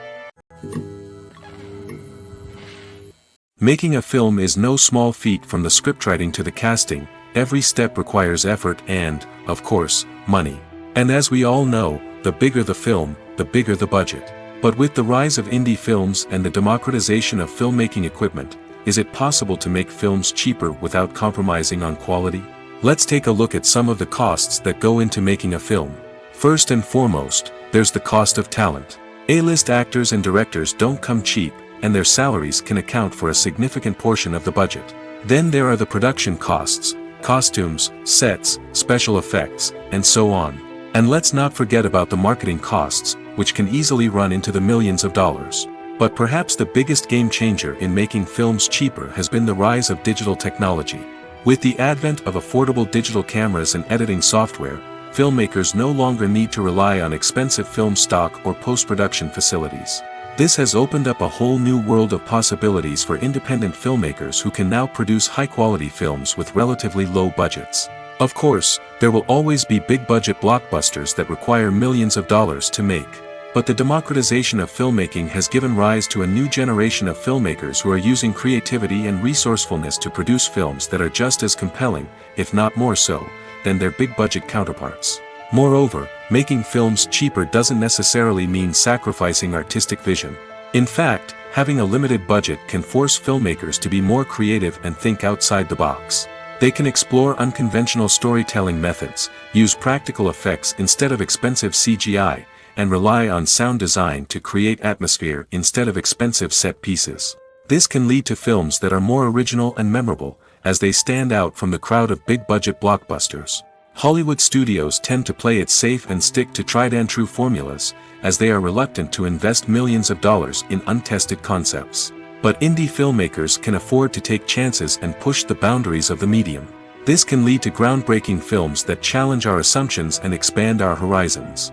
Making a film is no small feat. From the scriptwriting to the casting, every step requires effort and, of course, money. And as we all know, the bigger the film, the bigger the budget. But with the rise of indie films and the democratization of filmmaking equipment, is it possible to make films cheaper without compromising on quality? Let's take a look at some of the costs that go into making a film. First and foremost, there's the cost of talent. A-list actors and directors don't come cheap, and their salaries can account for a significant portion of the budget. Then there are the production costs, costumes, sets, special effects, and so on. And let's not forget about the marketing costs, which can easily run into the millions of dollars. But perhaps the biggest game changer in making films cheaper has been the rise of digital technology. With the advent of affordable digital cameras and editing software, filmmakers no longer need to rely on expensive film stock or post-production facilities. This has opened up a whole new world of possibilities for independent filmmakers who can now produce high-quality films with relatively low budgets. Of course, there will always be big-budget blockbusters that require millions of dollars to make. But the democratization of filmmaking has given rise to a new generation of filmmakers who are using creativity and resourcefulness to produce films that are just as compelling, if not more so, than their big-budget counterparts. Moreover, making films cheaper doesn't necessarily mean sacrificing artistic vision. In fact, having a limited budget can force filmmakers to be more creative and think outside the box. They can explore unconventional storytelling methods, use practical effects instead of expensive CGI, and rely on sound design to create atmosphere instead of expensive set pieces. This can lead to films that are more original and memorable, as they stand out from the crowd of big-budget blockbusters. Hollywood studios tend to play it safe and stick to tried-and-true formulas, as they are reluctant to invest millions of dollars in untested concepts. But indie filmmakers can afford to take chances and push the boundaries of the medium. This can lead to groundbreaking films that challenge our assumptions and expand our horizons.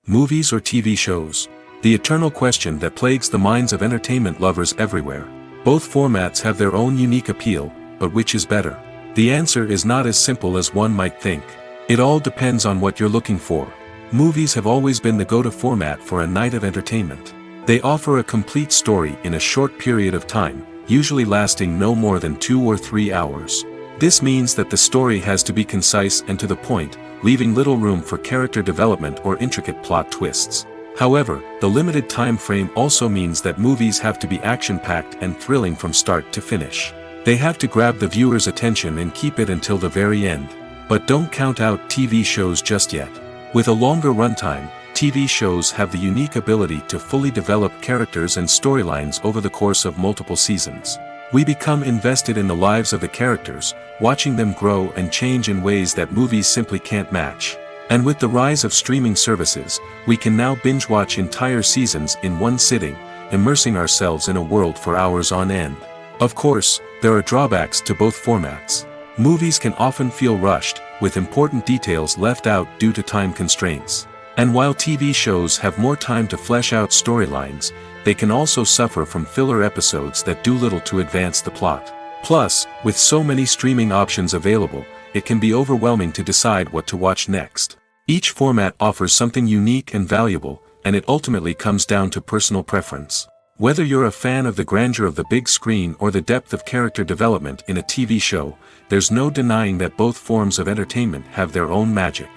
Movies or TV shows? The eternal question that plagues the minds of entertainment lovers everywhere. Both formats have their own unique appeal, but which is better? The answer is not as simple as one might think. It all depends on what you're looking for. Movies have always been the go-to format for a night of entertainment. They offer a complete story in a short period of time, usually lasting no more than 2 or 3 hours. This means that the story has to be concise and to the point, leaving little room for character development or intricate plot twists. However, the limited time frame also means that movies have to be action-packed and thrilling from start to finish. They have to grab the viewer's attention and keep it until the very end. But don't count out TV shows just yet. With a longer runtime, TV shows have the unique ability to fully develop characters and storylines over the course of multiple seasons. We become invested in the lives of the characters, watching them grow and change in ways that movies simply can't match. And with the rise of streaming services, we can now binge-watch entire seasons in one sitting, immersing ourselves in a world for hours on end. Of course, there are drawbacks to both formats. Movies can often feel rushed, with important details left out due to time constraints. And while TV shows have more time to flesh out storylines, they can also suffer from filler episodes that do little to advance the plot. Plus, with so many streaming options available, it can be overwhelming to decide what to watch next. Each format offers something unique and valuable, and it ultimately comes down to personal preference. Whether you're a fan of the grandeur of the big screen or the depth of character development in a TV show, there's no denying that both forms of entertainment have their own magic.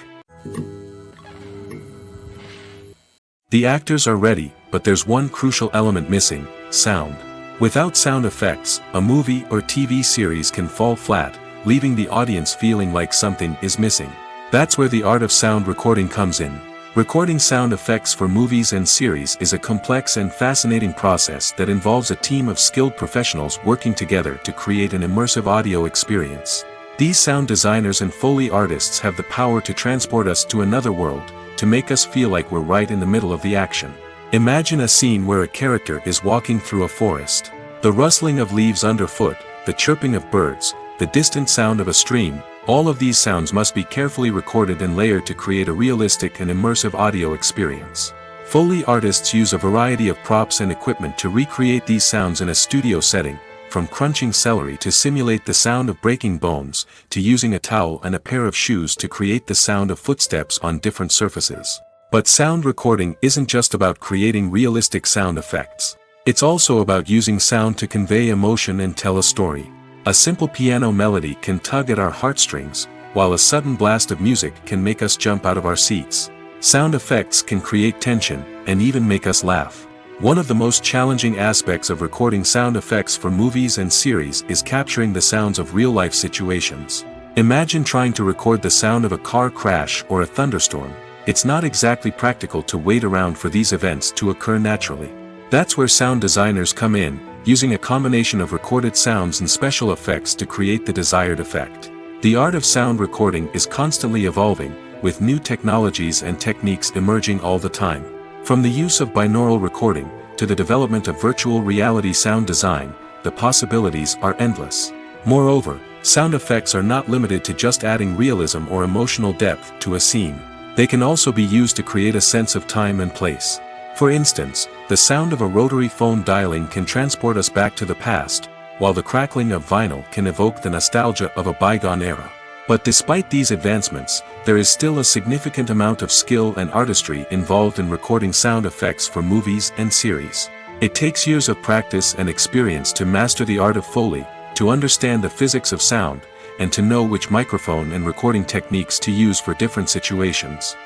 The actors are ready, but there's one crucial element missing: sound. Without sound effects, a movie or TV series can fall flat, leaving the audience feeling like something is missing. That's where the art of sound recording comes in. Recording sound effects for movies and series is a complex and fascinating process that involves a team of skilled professionals working together to create an immersive audio experience. These sound designers and Foley artists have the power to transport us to another world, to make us feel like we're right in the middle of the action. Imagine a scene where a character is walking through a forest. The rustling of leaves underfoot, the chirping of birds, the distant sound of a stream, all of these sounds must be carefully recorded and layered to create a realistic and immersive audio experience. Foley artists use a variety of props and equipment to recreate these sounds in a studio setting, from crunching celery to simulate the sound of breaking bones, to using a towel and a pair of shoes to create the sound of footsteps on different surfaces. But sound recording isn't just about creating realistic sound effects. It's also about using sound to convey emotion and tell a story. A simple piano melody can tug at our heartstrings, while a sudden blast of music can make us jump out of our seats. Sound effects can create tension, and even make us laugh. One of the most challenging aspects of recording sound effects for movies and series is capturing the sounds of real-life situations. Imagine trying to record the sound of a car crash or a thunderstorm. It's not exactly practical to wait around for these events to occur naturally. That's where sound designers come in, using a combination of recorded sounds and special effects to create the desired effect. The art of sound recording is constantly evolving, with new technologies and techniques emerging all the time. From the use of binaural recording, to the development of virtual reality sound design, the possibilities are endless. Moreover, sound effects are not limited to just adding realism or emotional depth to a scene. They can also be used to create a sense of time and place. For instance, the sound of a rotary phone dialing can transport us back to the past, while the crackling of vinyl can evoke the nostalgia of a bygone era. But despite these advancements, there is still a significant amount of skill and artistry involved in recording sound effects for movies and series. It takes years of practice and experience to master the art of Foley, to understand the physics of sound, and to know which microphone and recording techniques to use for different situations.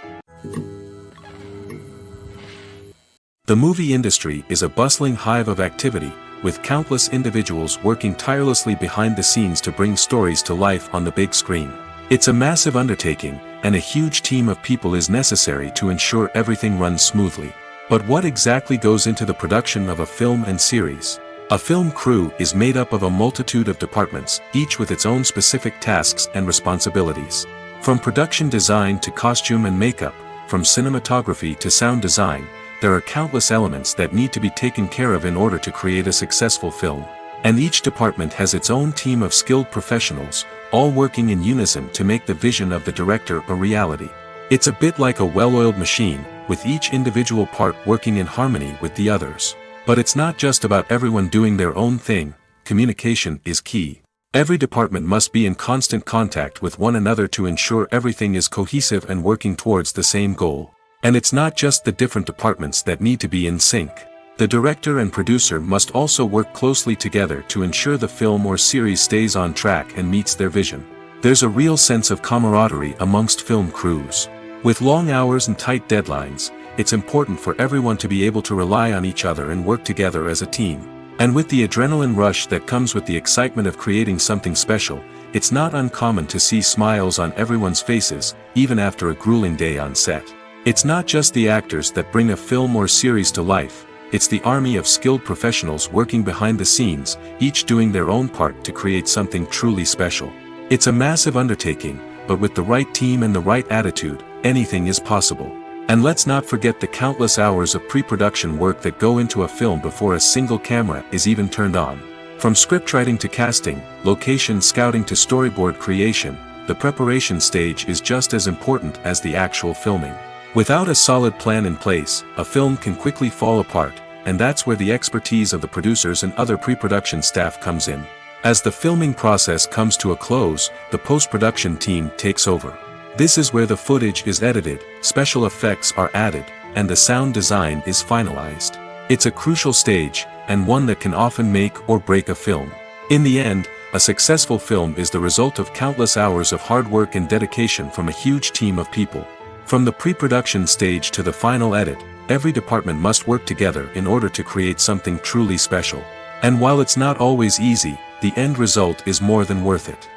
The movie industry is a bustling hive of activity, with countless individuals working tirelessly behind the scenes to bring stories to life on the big screen. It's a massive undertaking, and a huge team of people is necessary to ensure everything runs smoothly. But what exactly goes into the production of a film and series? A film crew is made up of a multitude of departments, each with its own specific tasks and responsibilities. From production design to costume and makeup, from cinematography to sound design, there are countless elements that need to be taken care of in order to create a successful film. And each department has its own team of skilled professionals, all working in unison to make the vision of the director a reality. It's a bit like a well-oiled machine, with each individual part working in harmony with the others. But it's not just about everyone doing their own thing. Communication is key. Every department must be in constant contact with one another to ensure everything is cohesive and working towards the same goal. And it's not just the different departments that need to be in sync. The director and producer must also work closely together to ensure the film or series stays on track and meets their vision. There's a real sense of camaraderie amongst film crews. With long hours and tight deadlines, it's important for everyone to be able to rely on each other and work together as a team. And with the adrenaline rush that comes with the excitement of creating something special, it's not uncommon to see smiles on everyone's faces, even after a grueling day on set. It's not just the actors that bring a film or series to life, it's the army of skilled professionals working behind the scenes, each doing their own part to create something truly special. It's a massive undertaking, but with the right team and the right attitude, anything is possible. And let's not forget the countless hours of pre-production work that go into a film before a single camera is even turned on. From scriptwriting to casting, location scouting to storyboard creation, the preparation stage is just as important as the actual filming. Without a solid plan in place, a film can quickly fall apart, and that's where the expertise of the producers and other pre-production staff comes in. As the filming process comes to a close, the post-production team takes over. This is where the footage is edited, special effects are added, and the sound design is finalized. It's a crucial stage, and one that can often make or break a film. In the end, a successful film is the result of countless hours of hard work and dedication from a huge team of people. From the pre-production stage to the final edit, every department must work together in order to create something truly special. And while it's not always easy, the end result is more than worth it.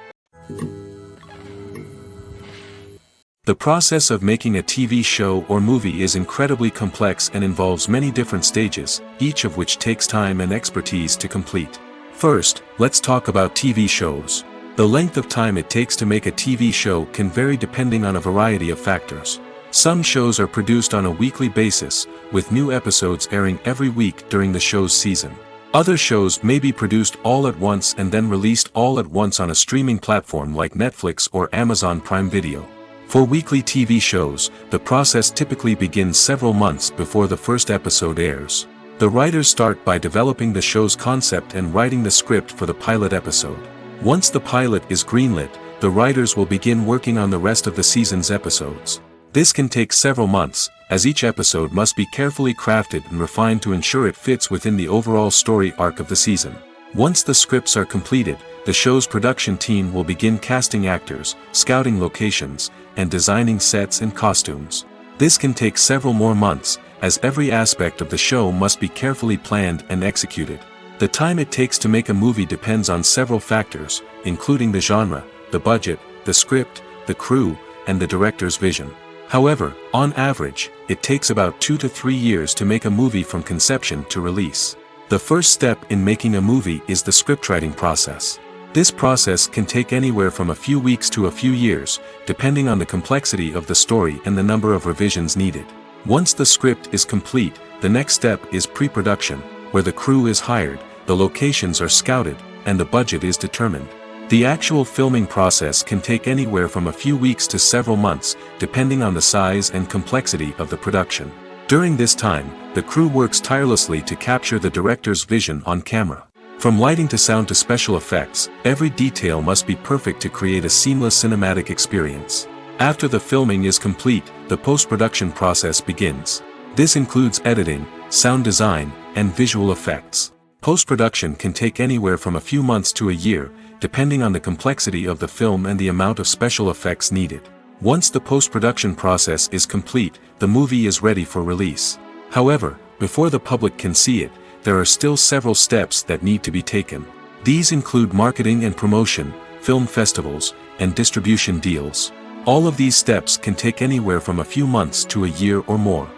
The process of making a TV show or movie is incredibly complex and involves many different stages, each of which takes time and expertise to complete. First, let's talk about TV shows. The length of time it takes to make a TV show can vary depending on a variety of factors. Some shows are produced on a weekly basis, with new episodes airing every week during the show's season. Other shows may be produced all at once and then released all at once on a streaming platform like Netflix or Amazon Prime Video. For weekly TV shows, the process typically begins several months before the first episode airs. The writers start by developing the show's concept and writing the script for the pilot episode. Once the pilot is greenlit, the writers will begin working on the rest of the season's episodes. This can take several months, as each episode must be carefully crafted and refined to ensure it fits within the overall story arc of the season. Once the scripts are completed, the show's production team will begin casting actors, scouting locations, and designing sets and costumes. This can take several more months, as every aspect of the show must be carefully planned and executed. The time it takes to make a movie depends on several factors, including the genre, the budget, the script, the crew, and the director's vision. However, on average, it takes about 2 to 3 years to make a movie from conception to release. The first step in making a movie is the scriptwriting process. This process can take anywhere from a few weeks to a few years, depending on the complexity of the story and the number of revisions needed. Once the script is complete, the next step is pre-production, where the crew is hired, the locations are scouted, and the budget is determined. The actual filming process can take anywhere from a few weeks to several months, depending on the size and complexity of the production. During this time, the crew works tirelessly to capture the director's vision on camera. From lighting to sound to special effects, every detail must be perfect to create a seamless cinematic experience. After the filming is complete, the post-production process begins. This includes editing, sound design, and visual effects. Post-production can take anywhere from a few months to a year, depending on the complexity of the film and the amount of special effects needed. Once the post-production process is complete, the movie is ready for release. However, before the public can see it, there are still several steps that need to be taken. These include marketing and promotion, film festivals, and distribution deals. All of these steps can take anywhere from a few months to a year or more.